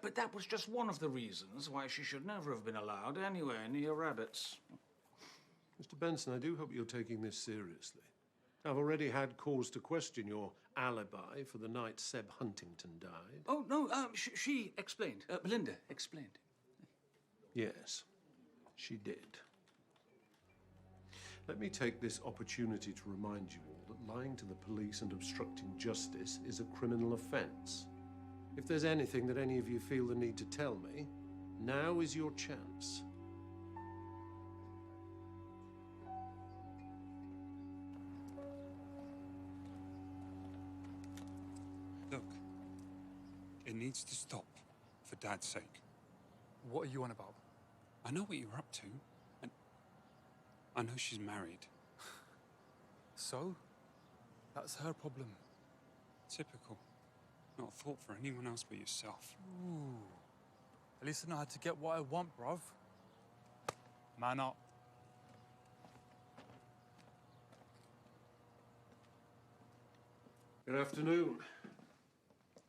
But that was just one of the reasons why she should never have been allowed anywhere near rabbits. Mr. Benson, I do hope you're taking this seriously. I've already had cause to question your alibi for the night Seb Huntington died. Oh, no, she explained. Belinda explained. Yes, she did. Let me take this opportunity to remind you all that lying to the police and obstructing justice is a criminal offence. If there's anything that any of you feel the need to tell me, now is your chance. Look, it needs to stop, for Dad's sake. What are you on about? I know what you're up to, and I know she's married. So? That's her problem. Typical. Not a thought for anyone else but yourself. Ooh. At least I know how to get what I want, bruv. Man up. Good afternoon.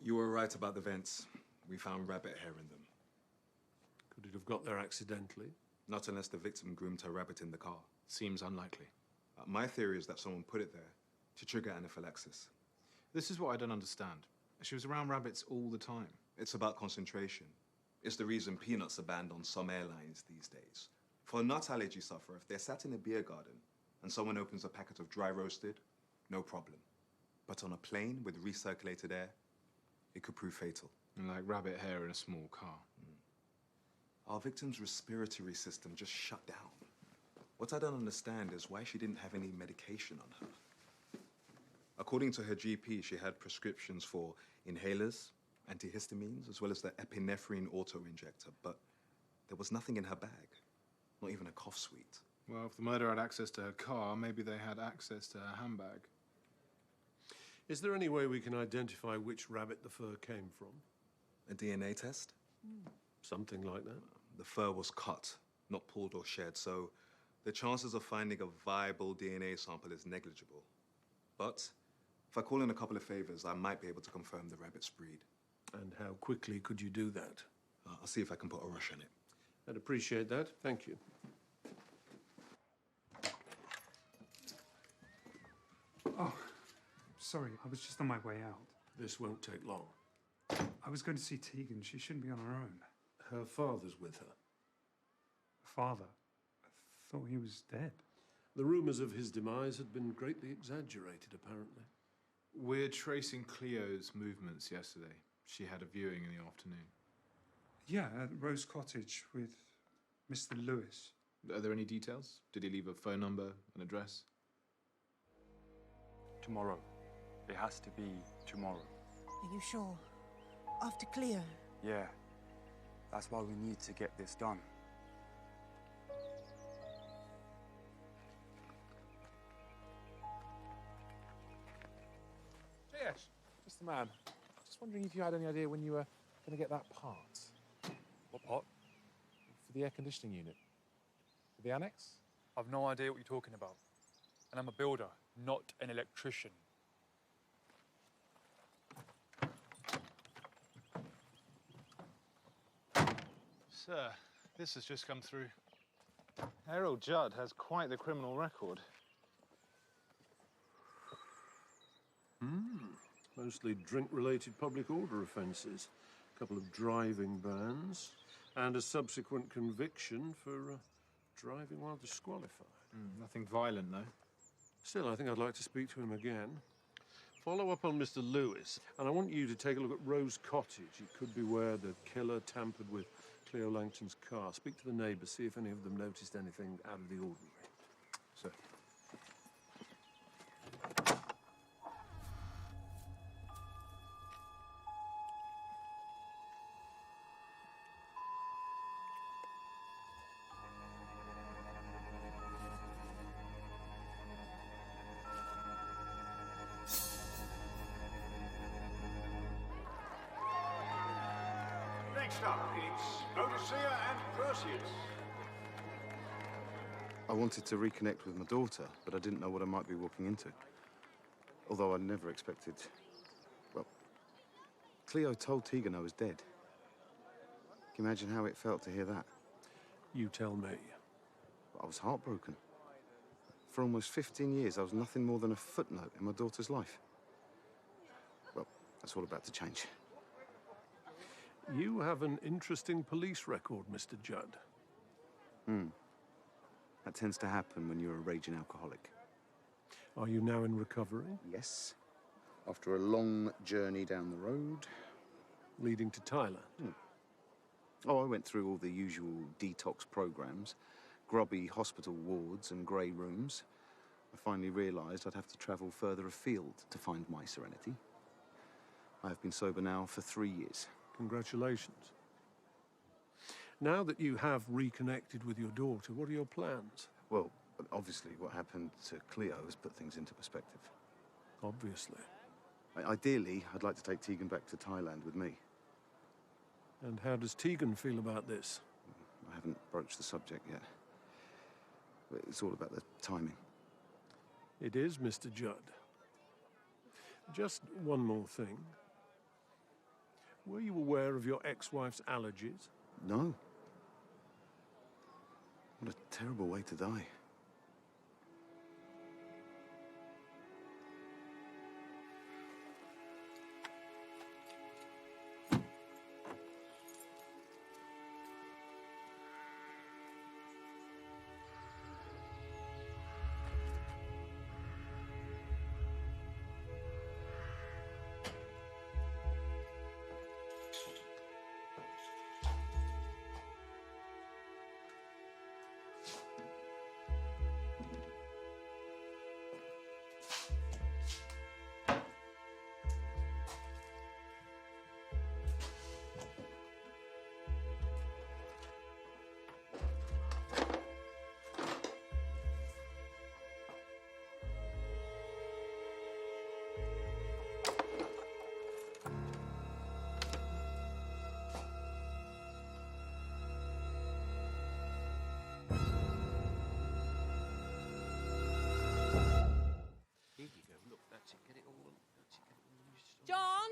You were right about the vents. We found rabbit hair in them. Could it have got there accidentally? Not unless the victim groomed her rabbit in the car. Seems unlikely. My theory is that someone put it there to trigger anaphylaxis. This is what I don't understand. She was around rabbits all the time. It's about concentration. It's the reason peanuts are banned on some airlines these days. For a nut allergy sufferer, if they're sat in a beer garden and someone opens a packet of dry roasted, no problem. But on a plane with recirculated air, it could prove fatal. Like rabbit hair in a small car. Our victim's respiratory system just shut down. What I don't understand is why she didn't have any medication on her. According to her GP, she had prescriptions for inhalers, antihistamines, as well as the epinephrine auto-injector, but there was nothing in her bag, not even a cough suite. Well, if the murderer had access to her car, maybe they had access to her handbag. Is there any way we can identify which rabbit the fur came from? A DNA test? Something like that. The fur was cut, not pulled or shed, so the chances of finding a viable DNA sample is negligible. But if I call in a couple of favors, I might be able to confirm the rabbit's breed. And how quickly could you do that? I'll see if I can put a rush on it. I'd appreciate that. Thank you. Oh, sorry, I was just on my way out. This won't take long. I was going to see Tegan. She shouldn't be on her own. Her father's with her. Father? I thought he was dead. The rumors of his demise had been greatly exaggerated, apparently. We're tracing Cleo's movements yesterday. She had a viewing in the afternoon. Yeah, at Rose Cottage with Mr. Lewis. Are there any details? Did he leave a phone number, an address? Tomorrow. It has to be tomorrow. Are you sure? After Cleo? Yeah. That's why we need to get this done. Yes, just the man. Just wondering if you had any idea when you were going to get that part. What pot? For the air conditioning unit. For the annex? I've no idea what you're talking about. And I'm a builder, not an electrician. Sir, this has just come through. Harold Judd has quite the criminal record. Mostly drink-related public order offences, a couple of driving bans, and a subsequent conviction for driving while disqualified. Nothing violent, though. Still, I think I'd like to speak to him again. Follow up on Mr. Lewis, and I want you to take a look at Rose Cottage. It could be where the killer tampered with Cleo Langton's car. Speak to the neighbours, see if any of them noticed anything out of the ordinary. Sir. Next up, it's Odysseus and Perseus. I wanted to reconnect with my daughter, but I didn't know what I might be walking into. Although I never expected... Well, Cleo told Tegan I was dead. Can you imagine how it felt to hear that? You tell me. I was heartbroken. For almost 15 years, I was nothing more than a footnote in my daughter's life. Well, that's all about to change. You have an interesting police record, Mr. Judd. That tends to happen when you're a raging alcoholic. Are you now in recovery? Yes. After a long journey down the road. Leading to Thailand? Oh, I went through all the usual detox programs, grubby hospital wards and grey rooms. I finally realised I'd have to travel further afield to find my serenity. I have been sober now for 3 years. Congratulations. Now that you have reconnected with your daughter, what are your plans? Well, obviously what happened to Cleo has put things into perspective. Obviously. Ideally, I'd like to take Tegan back to Thailand with me. And how does Tegan feel about this? I haven't broached the subject yet. It's all about the timing. It is, Mr. Judd. Just one more thing. Were you aware of your ex-wife's allergies? No. What a terrible way to die. John?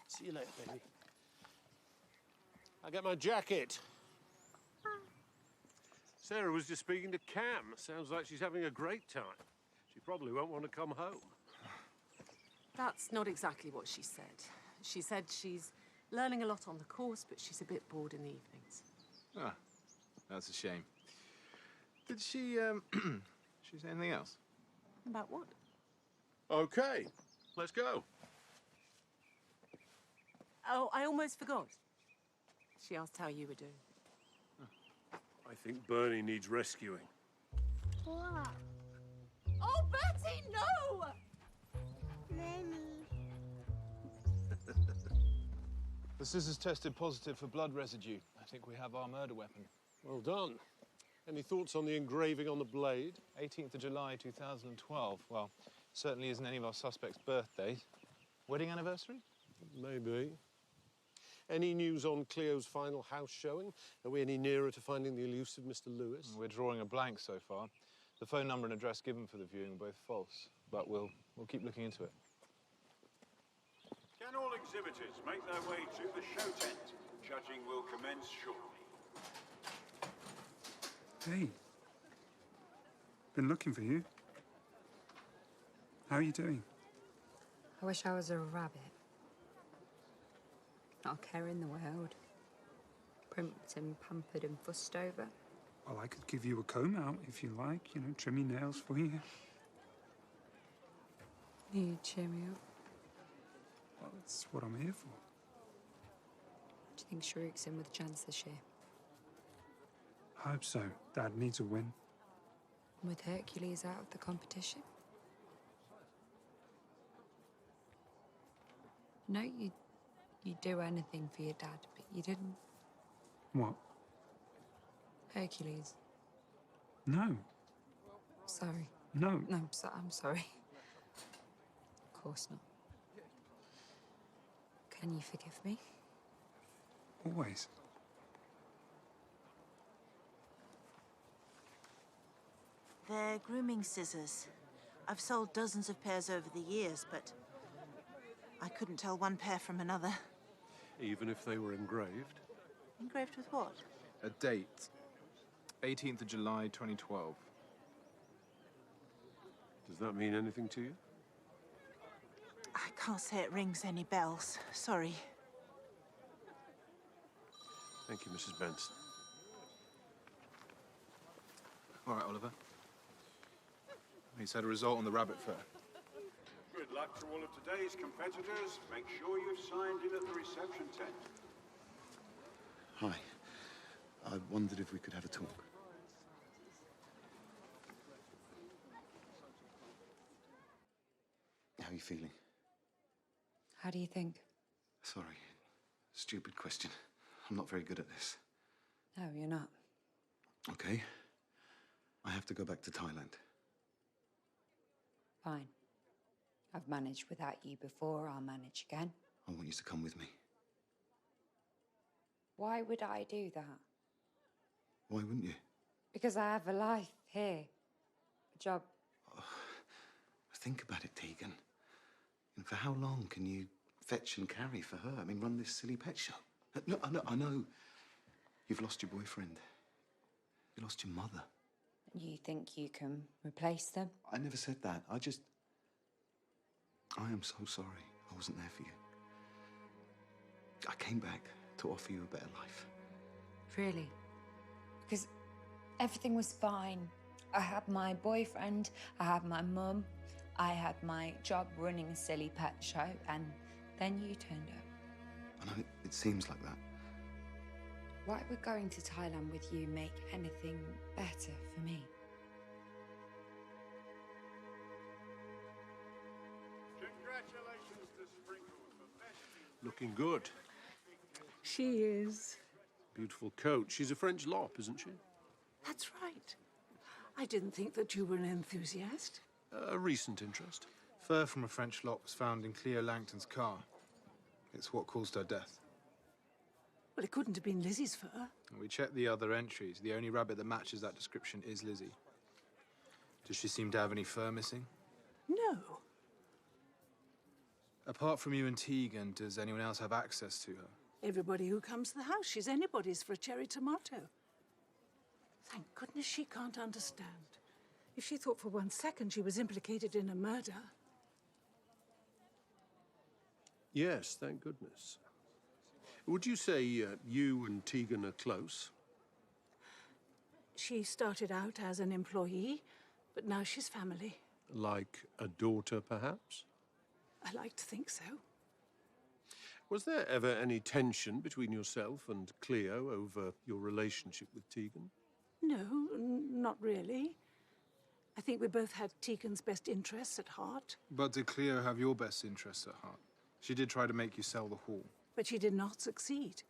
See you later, baby. I'll get my jacket. Sarah was just speaking to Cam. Sounds like she's having a great time. She probably won't want to come home. That's not exactly what she said. She said she's learning a lot on the course, but she's a bit bored in the evenings. Ah, that's a shame. Did she, she say anything else? About what? Okay, let's go. Oh, I almost forgot. She asked how you were doing. I think Bernie needs rescuing. What? Oh, Bertie, no! The scissors tested positive for blood residue. I think we have our murder weapon. Well done. Any thoughts on the engraving on the blade? 18th of July, 2012. Well, certainly isn't any of our suspects' birthdays. Wedding anniversary? Maybe. Any news on Cleo's final house showing? Are we any nearer to finding the elusive Mr. Lewis? We're drawing a blank so far. The phone number and address given for the viewing are both false, but we'll keep looking into it. Can all exhibitors make their way to the show tent? Judging will commence shortly. Hey. Been looking for you. How are you doing? I wish I was a rabbit. Not a care in the world. Primped and pampered and fussed over. Well, I could give you a comb out if you like, you know, trim your nails for you. You cheer me up. Well, that's what I'm here for. Do you think Sharuk's in with a chance this year? I hope so. Dad needs a win. With Hercules out of the competition? No, you'd do anything for your dad, but you didn't. What? Hercules. No. Sorry. No. No, I'm sorry. Of course not. Can you forgive me? Always. They're grooming scissors. I've sold dozens of pairs over the years, but I couldn't tell one pair from another. Even if they were engraved? Engraved with what? A date. 18th of July, 2012. Does that mean anything to you? I can't say it rings any bells. Sorry. Thank you, Mrs. Benson. All right, Oliver. He's had a result on the rabbit fur. Good luck to all of today's competitors. Make sure you've signed in at the reception tent. Hi. I wondered if we could have a talk. How are you feeling? How do you think? Sorry. Stupid question. I'm not very good at this. No, you're not. Okay. I have to go back to Thailand. Fine. I've managed without you before, I'll manage again. I want you to come with me. Why would I do that? Why wouldn't you? Because I have a life here. A job. Think about it, Tegan. And for how long can you fetch and carry for her? I mean, run this silly pet shop? No, I know. You've lost your boyfriend. You lost your mother. You think you can replace them? I never said that. I am so sorry I wasn't there for you. I came back to offer you a better life. Really? Because everything was fine. I had my boyfriend, I had my mum, I had my job running a silly pet show, and then you turned up. I know it seems like that. Why would going to Thailand with you make anything better for me? Congratulations to Sprinkles for best. Looking good. She is. Beautiful coat. She's a French lop, isn't she? That's right. I didn't think that you were an enthusiast. A recent interest. Fur from a French lock was found in Cleo Langton's car. It's what caused her death. Well, it couldn't have been Lizzie's fur. We checked the other entries. The only rabbit that matches that description is Lizzie. Does she seem to have any fur missing? No. Apart from you and Tegan, does anyone else have access to her? Everybody who comes to the house, she's anybody's for a cherry tomato. Thank goodness she can't understand. If she thought for 1 second she was implicated in a murder. Yes, thank goodness. Would you say you and Tegan are close? She started out as an employee, but now she's family. Like a daughter, perhaps? I like to think so. Was there ever any tension between yourself and Cleo over your relationship with Tegan? No, not really. I think we both had Tegan's best interests at heart. But did Cleo have your best interests at heart? She did try to make you sell the hall. But she did not succeed.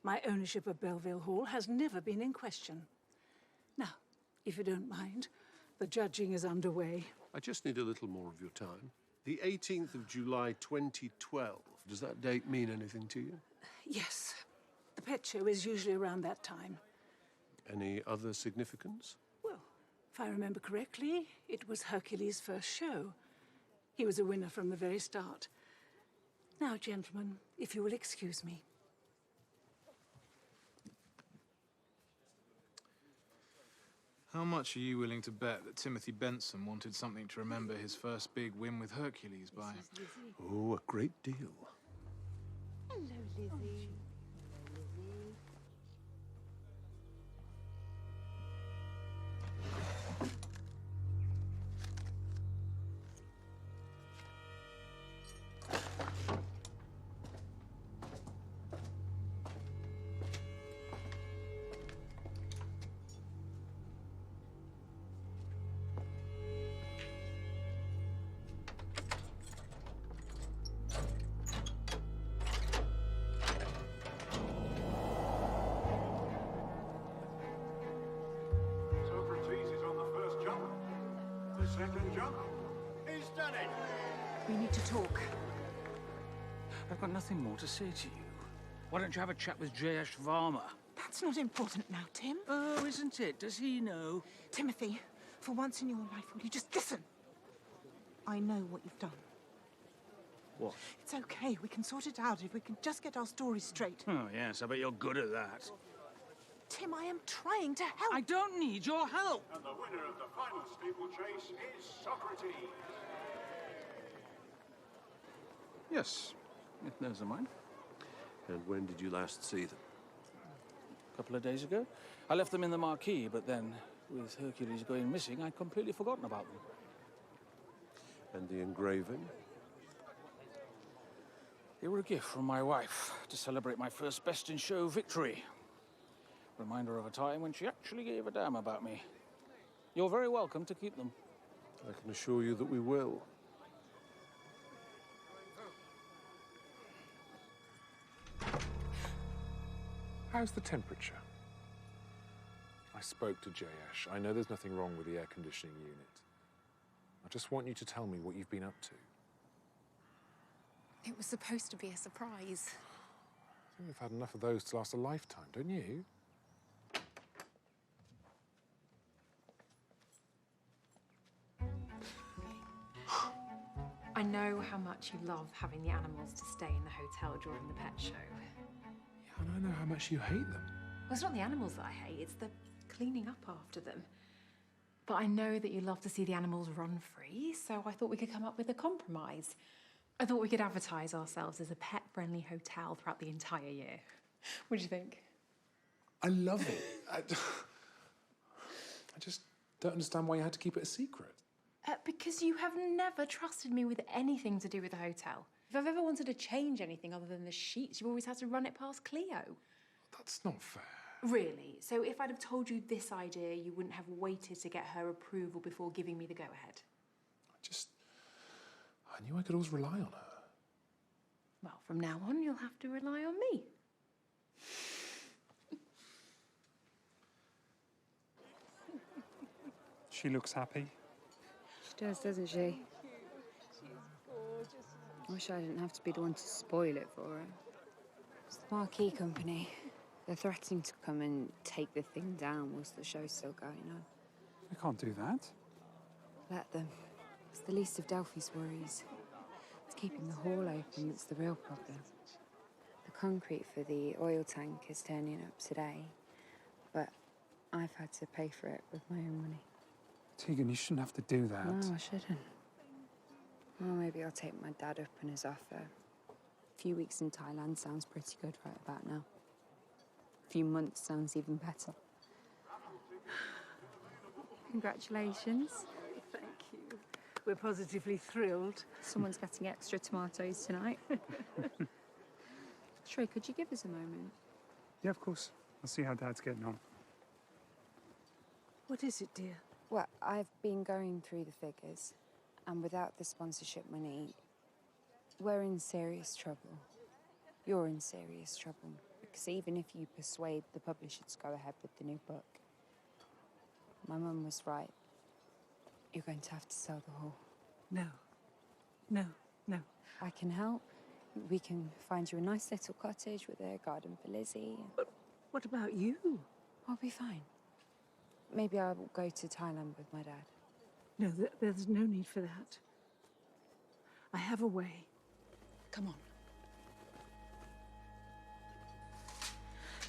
My ownership of Belleville Hall has never been in question. Now, if you don't mind, the judging is underway. I just need a little more of your time. The 18th of July 2012. Does that date mean anything to you? Yes. The pet show is usually around that time. Any other significance? Well, if I remember correctly, it was Hercules' first show. He was a winner from the very start. Now, gentlemen, if you will excuse me. How much are you willing to bet that Timothy Benson wanted something to remember his first big win with Hercules by? Oh, a great deal. Hello, Lizzie. Second jump. He's done it. We need to talk. I've got nothing more to say to you. Why don't you have a chat with Jayesh Varma? That's not important now, Tim. Oh, isn't it? Does he know? Timothy, for once in your life, will you just listen? I know what you've done. What? It's okay. We can sort it out if we can just get our stories straight. Oh, yes, I bet you're good at that. Tim, I am trying to help. I don't need your help. And the winner of the final steeplechase is Socrates. Yes, those are mine. And when did you last see them? A couple of days ago. I left them in the marquee, but then, with Hercules going missing, I'd completely forgotten about them. And the engraving? They were a gift from my wife to celebrate my first Best in Show victory. Reminder of a time when she actually gave a damn about me. You're very welcome to keep them. I can assure you that we will. How's the temperature? I spoke to Jayesh. I know there's nothing wrong with the air conditioning unit. I just want you to tell me what you've been up to. It was supposed to be a surprise. I think we've had enough of those to last a lifetime, don't you? I know how much you love having the animals to stay in the hotel during the pet show. Yeah, and I know how much you hate them. Well, it's not the animals that I hate, it's the cleaning up after them. But I know that you love to see the animals run free, so I thought we could come up with a compromise. I thought we could advertise ourselves as a pet-friendly hotel throughout the entire year. What do you think? I love it. I just don't understand why you had to keep it a secret. Because you have never trusted me with anything to do with the hotel. If I've ever wanted to change anything other than the sheets, you've always had to run it past Cleo. That's not fair. Really? So if I'd have told you this idea, you wouldn't have waited to get her approval before giving me the go-ahead? I knew I could always rely on her. Well, from now on, you'll have to rely on me. She looks happy. She does, doesn't she? I wish I didn't have to be the one to spoil it for her. It's the marquee company. They're threatening to come and take the thing down whilst the show's still going on. We can't do that. Let them. It's the least of Delphi's worries. It's keeping the hall open that's the real problem. The concrete for the oil tank is turning up today, but I've had to pay for it with my own money. Tegan, you shouldn't have to do that. No, I shouldn't. Well, maybe I'll take my dad up on his offer. A few weeks in Thailand sounds pretty good right about now. A few months sounds even better. Congratulations. Thank you. We're positively thrilled. Someone's getting extra tomatoes tonight. Troy, could you give us a moment? Yeah, of course. I'll see how Dad's getting on. What is it, dear? Well, I've been going through the figures, and without the sponsorship money, we're in serious trouble. You're in serious trouble, because even if you persuade the publisher to go ahead with the new book, my mum was right. You're going to have to sell the hall. No. No, no. I can help. We can find you a nice little cottage with a garden for Lizzie. But what about you? I'll be fine. Maybe I will go to Thailand with my dad. No, there's no need for that. I have a way. Come on.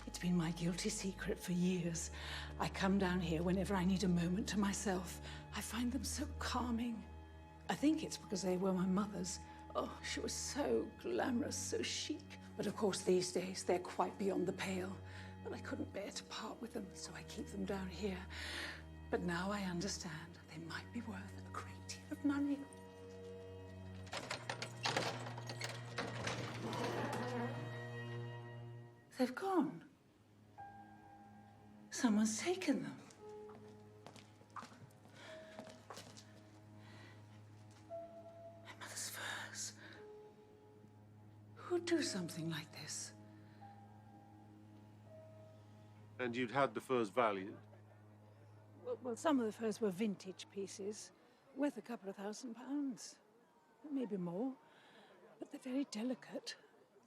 It's been my guilty secret for years. I come down here whenever I need a moment to myself. I find them so calming. I think it's because they were my mother's. Oh, she was so glamorous, so chic. But of course, these days, they're quite beyond the pale. But I couldn't bear to part with them, so I keep them down here. But now I understand they might be worth a great deal of money. They've gone. Someone's taken them. My mother's furs. Who'd do something like this? And you'd had the furs valued? Well, some of the furs were vintage pieces, worth a couple of £1,000, maybe more. But they're very delicate.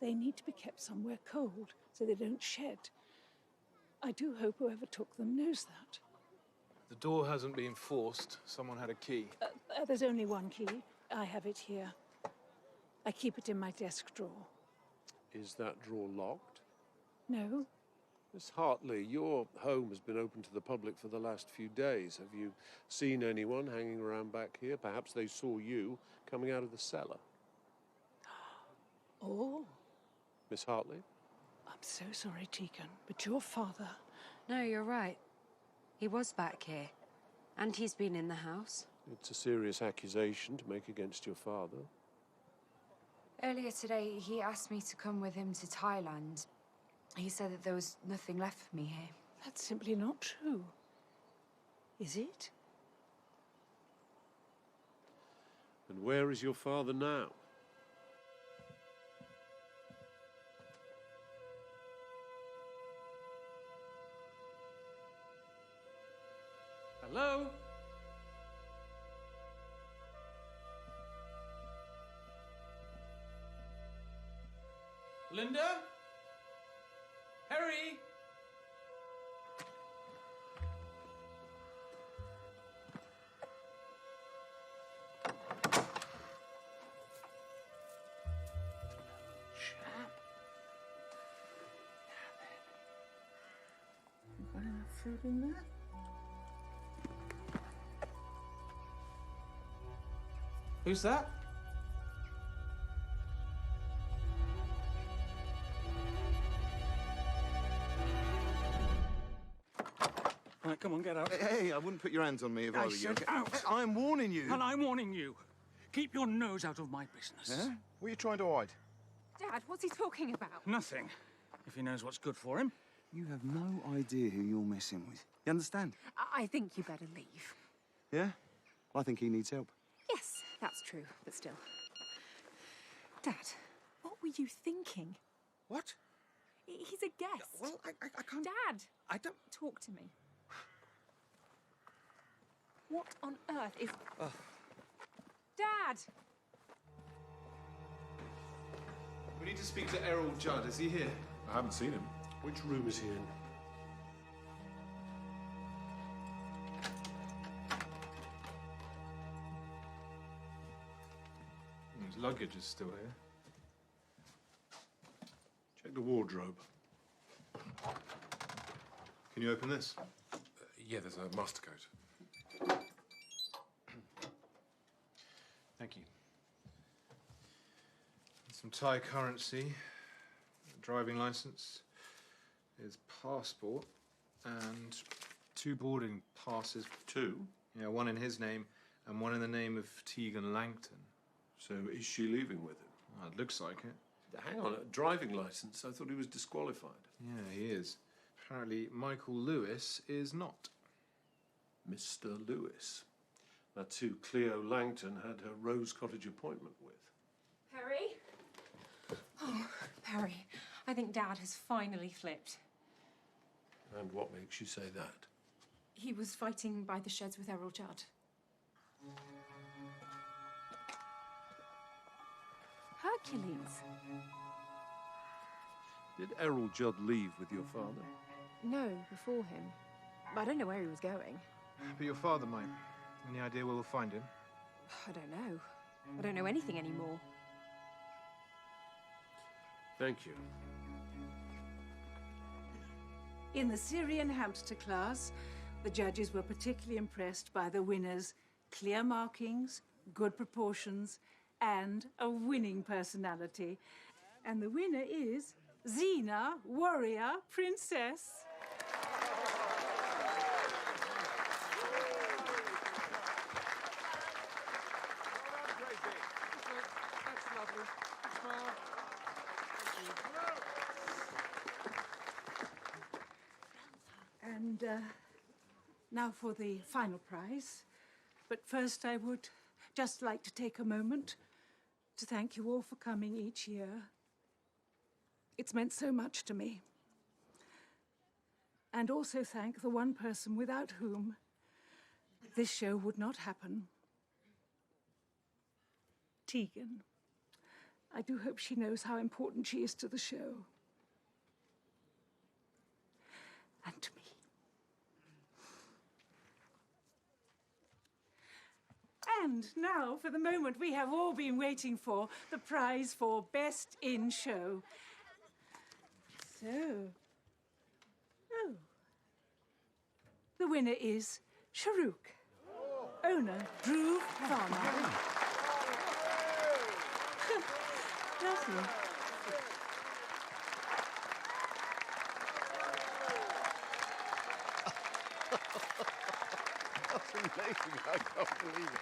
They need to be kept somewhere cold so they don't shed. I do hope whoever took them knows that. The door hasn't been forced. Someone had a key. There's only one key. I have it here. I keep it in my desk drawer. Is that drawer locked? No. Miss Hartley, your home has been open to the public for the last few days. Have you seen anyone hanging around back here? Perhaps they saw you coming out of the cellar. Oh. Miss Hartley? I'm so sorry, Tegan, but your father... No, you're right. He was back here. And he's been in the house. It's a serious accusation to make against your father. Earlier today, he asked me to come with him to Thailand. He said that there was nothing left for me here. That's simply not true. Is it? And where is your father now? Hello? Linda? Harry? Chap. Got enough food in there? Who's that? Right, come on, get out. Hey, I wouldn't put your hands on me if I were you. said out. I'm warning you. And I'm warning you. Keep your nose out of my business. Huh? What are you trying to hide? Dad, what's he talking about? Nothing. If he knows what's good for him. You have no idea who you're messing with. You understand? I think you better leave. Yeah? I think he needs help. Yes, that's true, but still. Dad, what were you thinking? What? He's a guest. Well, I can't... Dad! I don't... Talk to me. What on earth is... Dad! We need to speak to Errol Judd. Is he here? I haven't seen him. Which room is he in? His luggage is still here. Check the wardrobe. Can you open this? Yeah, there's a master code. Thank you. Some Thai currency, driving license, his passport, and 2 boarding passes. 2? Yeah, one in his name and one in the name of Tegan Langton. So is she leaving with him? Well, it looks like it. Hang on, a driving licence? I thought he was disqualified. Yeah, he is. Apparently, Michael Lewis is not. Mr. Lewis. That's who Cleo Langton had her Rose Cottage appointment with. Perry? Oh, Perry, I think Dad has finally flipped. And what makes you say that? He was fighting by the sheds with Errol Judd. Hercules? Did Errol Judd leave with your father? No, before him. I don't know where he was going. But your father might. Any idea where we'll find him? I don't know. I don't know anything anymore. Thank you. In the Syrian hamster class, the judges were particularly impressed by the winners' clear markings, good proportions, and a winning personality. And the winner is Xena, warrior princess. And now for the final prize. But first, I would just like to take a moment to thank you all for coming each year. It's meant so much to me. And also thank the one person without whom this show would not happen. Tegan. I do hope she knows how important she is to the show. And to me. And now for the moment we have all been waiting for, the prize for Best in Show. So, the winner is Sharuk, owner Drew Varner. Lovely. That's amazing. I can't believe it.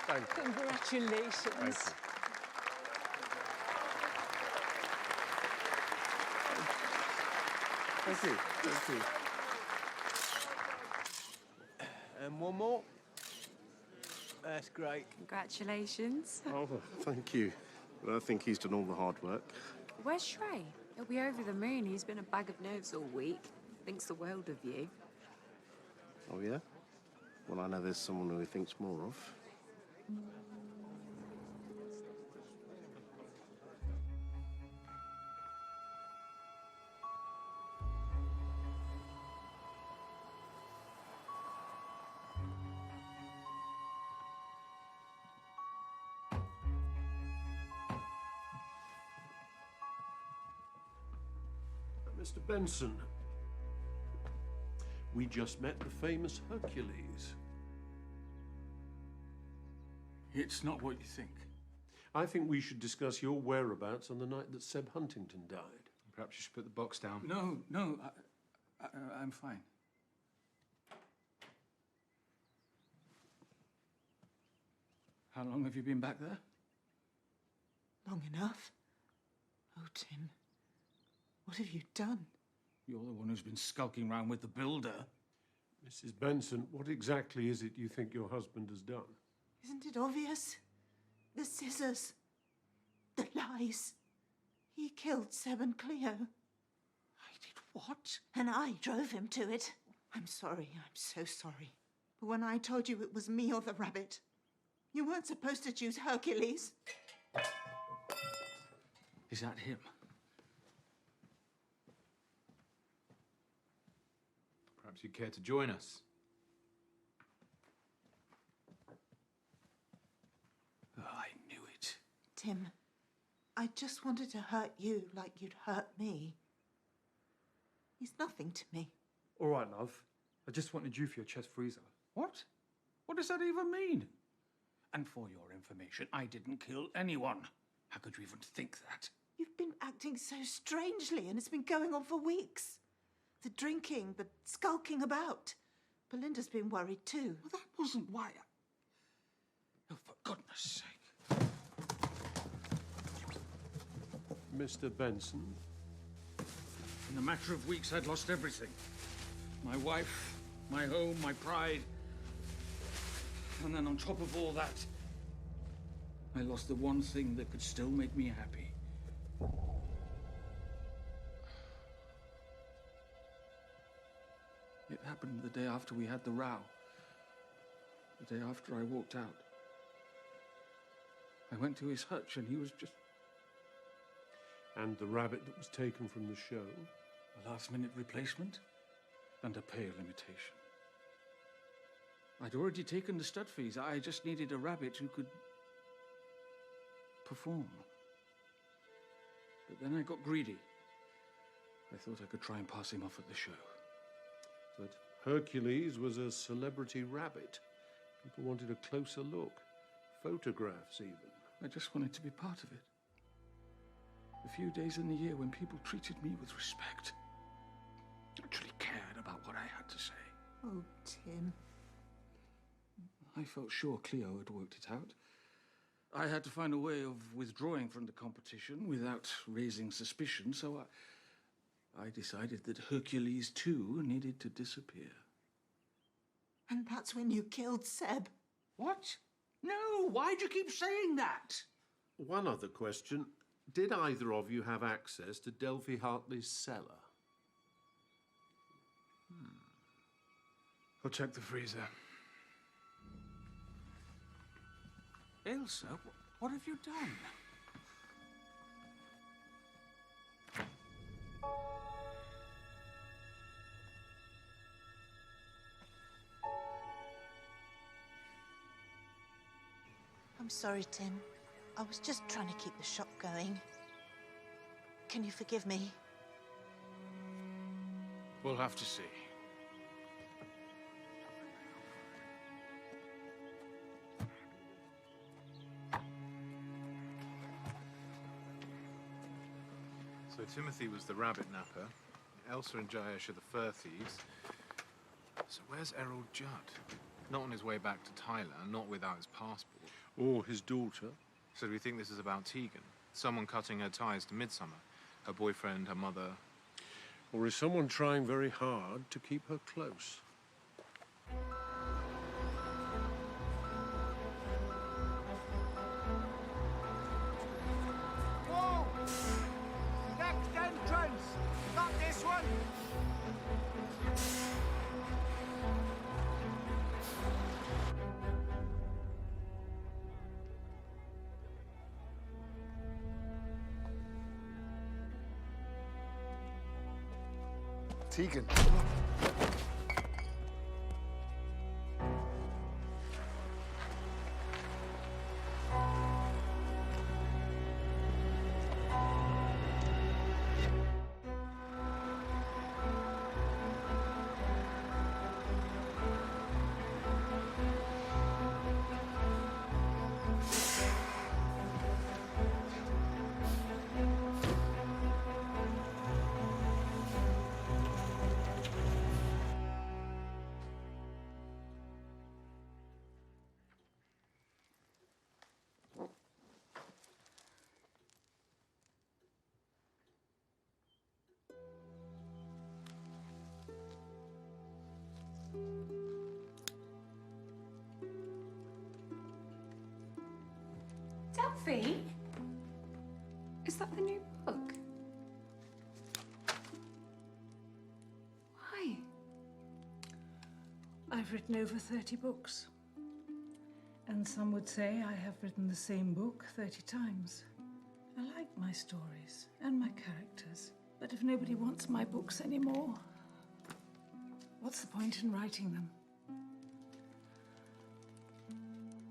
Thank you. Congratulations. Thank you. Thank you. And one more. That's great. Congratulations. Oh, thank you. Well, I think he's done all the hard work. Where's Shrey? He'll be over the moon. He's been a bag of nerves all week. Thinks the world of you. Oh, yeah? Well, I know there's someone who he thinks more of. Mr. Benson, we just met the famous Hercules. It's not what you think. I think we should discuss your whereabouts on the night that Seb Huntington died. Perhaps you should put the box down. No, I'm fine. How long have you been back there? Long enough. Oh, Tim, what have you done? You're the one who's been skulking round with the builder. Mrs. Benson, what exactly is it you think your husband has done? Isn't it obvious? The scissors. The lies. He killed Seb and Cleo. I did what? And I drove him to it. I'm sorry. I'm so sorry. But when I told you it was me or the rabbit, you weren't supposed to choose Hercules. Is that him? Perhaps you'd care to join us. Oh, I knew it. Tim, I just wanted to hurt you like you'd hurt me. He's nothing to me. All right, love. I just wanted you for your chest freezer. What? What does that even mean? And for your information, I didn't kill anyone. How could you even think that? You've been acting so strangely, and it's been going on for weeks. The drinking, the skulking about. Belinda's been worried too. Well, that wasn't why Oh, for goodness sake. Mr. Benson? In a matter of weeks, I'd lost everything. My wife, my home, my pride. And then on top of all that, I lost the one thing that could still make me happy. It happened the day after we had the row. The day after I walked out. I went to his hutch and he was just... And the rabbit that was taken from the show? A last-minute replacement and a pay limitation. I'd already taken the stud fees. I just needed a rabbit who could perform. But then I got greedy. I thought I could try and pass him off at the show. But Hercules was a celebrity rabbit. People wanted a closer look. Photographs, even. I just wanted to be part of it. A few days in the year when people treated me with respect. Actually cared about what I had to say. Oh, Tim. I felt sure Cleo had worked it out. I had to find a way of withdrawing from the competition without raising suspicion, so I decided that Hercules, too, needed to disappear. And that's when you killed Seb. What? No, why'd you keep saying that? One other question. Did either of you have access to Delphi Hartley's cellar? I'll check the freezer. Elsa, what have you done? I'm sorry, Tim. I was just trying to keep the shop going. Can you forgive me? We'll have to see. So Timothy was the rabbit napper. Elsa and Jayesh are the fur thieves. So where's Errol Judd? Not on his way back to Thailand, not without his passport. Or his daughter. So do we think this is about Tegan? Someone cutting her ties to Midsomer? Her boyfriend, her mother? Or is someone trying very hard to keep her close? Whoa! Next entrance! Not this one! Tegan. Delphi? Is that the new book? Why? I've written over 30 books. And some would say I have written the same book 30 times. I like my stories and my characters. But if nobody wants my books anymore, what's the point in writing them?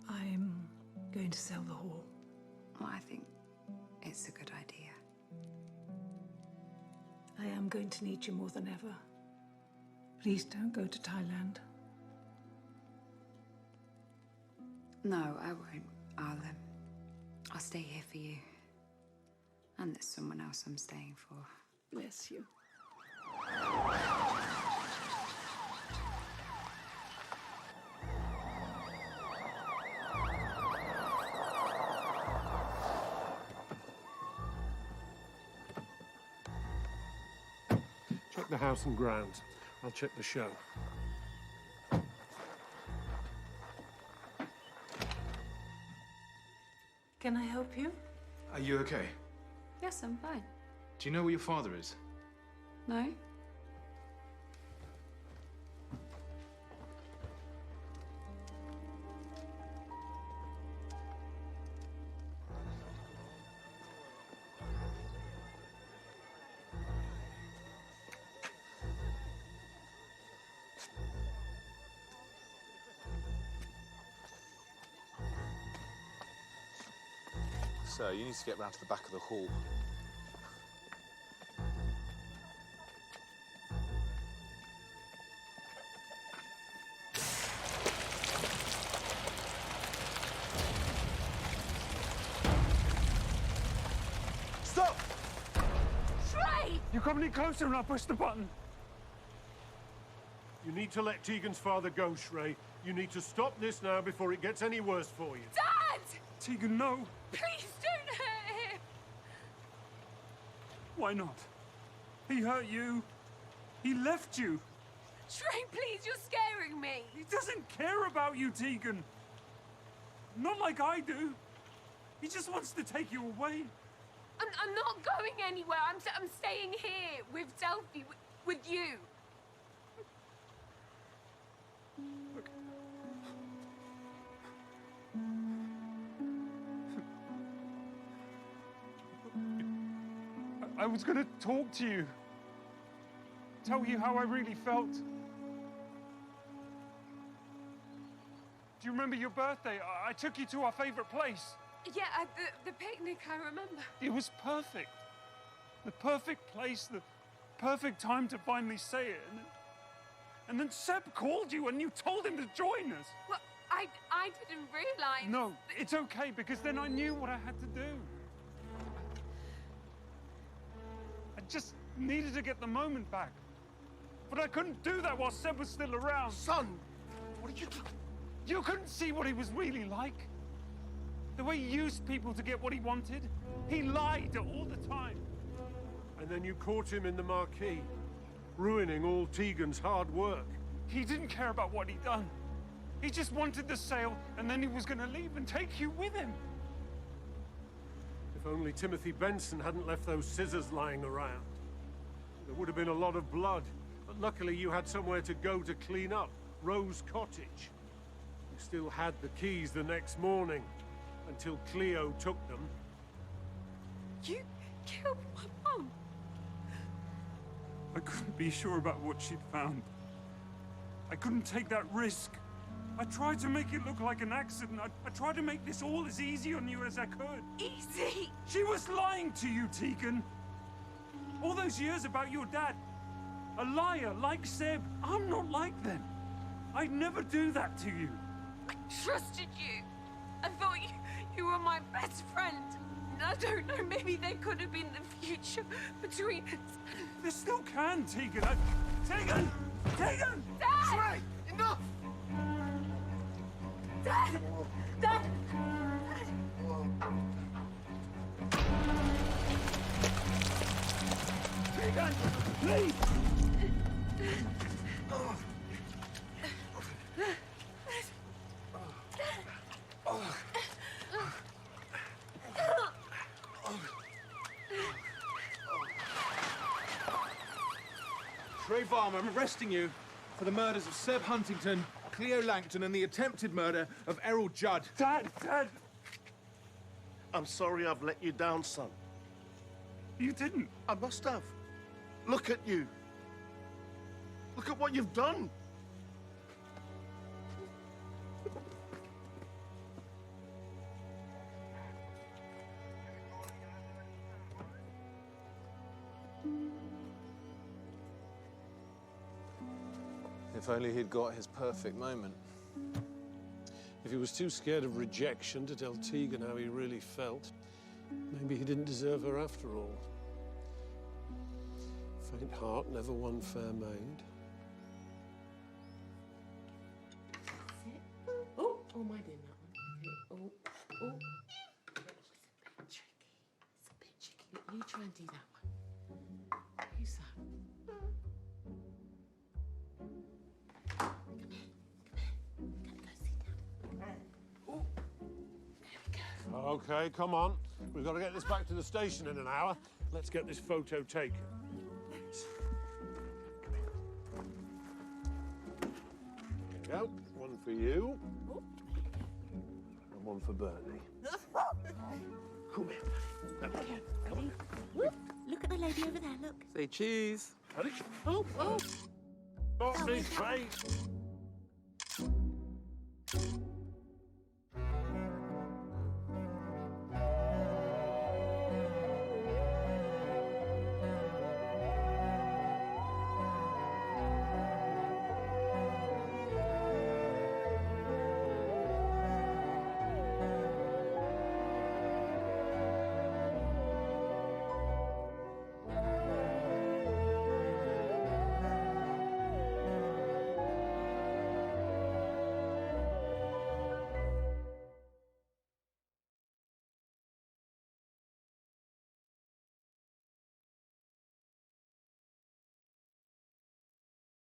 I'm going to sell the hall. Well, I think it's a good idea. I am going to need you more than ever. Please don't go to Thailand. No, I won't. I'll stay here for you. And there's someone else I'm staying for. Bless you. the house and grounds. I'll check the show. Can I help you? Are you okay? Yes, I'm fine. Do you know where your father is? No? Sir, you need to get round to the back of the hall. Stop! Shrey! You come any closer and I'll push the button. You need to let Tegan's father go, Shrey. You need to stop this now before it gets any worse for you. Dad! Tegan, no. Please don't hurt him! Why not? He hurt you. He left you. Shrey, please, you're scaring me! He doesn't care about you, Tegan. Not like I do. He just wants to take you away. I'm not going anywhere. I'm staying here with Delphi, with you. Look. I was gonna talk to you. Tell you how I really felt. Do you remember your birthday? I took you to our favorite place. Yeah, the picnic, I remember. It was perfect. The perfect place, the perfect time to finally say it. And then Seb called you and you told him to join us. Well, I didn't realize. No, it's okay, because then I knew what I had to do. I just needed to get the moment back. But I couldn't do that while Seb was still around. Son, what are you doing? You couldn't see what he was really like. The way he used people to get what he wanted. He lied all the time. And then you caught him in the marquee, ruining all Tegan's hard work. He didn't care about what he'd done. He just wanted the sale, and then he was going to leave and take you with him. If only Timothy Benson hadn't left those scissors lying around. There would have been a lot of blood, but luckily you had somewhere to go to clean up. Rose Cottage. You still had the keys the next morning, until Cleo took them. You killed my mum. I couldn't be sure about what she'd found. I couldn't take that risk. I tried to make it look like an accident. I tried to make this all as easy on you as I could. Easy? She was lying to you, Tegan. All those years about your dad. A liar like Seb. I'm not like them. I'd never do that to you. I trusted you. I thought you were my best friend. I don't know, maybe there could have been the future between us. There still can, Tegan. Tegan! Tegan! Dad! Shrey, enough! Dad! Dad! Tegan! Please! Trayvon, I'm arresting you for the murders of Seb Huntington, Cleo Langton, and the attempted murder of Errol Judd. Dad! Dad! I'm sorry I've let you down, son. You didn't. I must have. Look at you. Look at what you've done. If only he'd got his perfect moment. If he was too scared of rejection to tell Tegan how he really felt, maybe he didn't deserve her after all. Faint heart never won fair maid. Oh, am I doing that one? Okay. Oh. It's a bit tricky. You try and do that one. Who's that? OK, come on. We've got to get this back to the station in an hour. Let's get this photo taken. There you go. One for you. And one for Bernie. Come here. Okay, ready? Look at the lady over there, look. Say cheese. Ready? Oh! Not this face!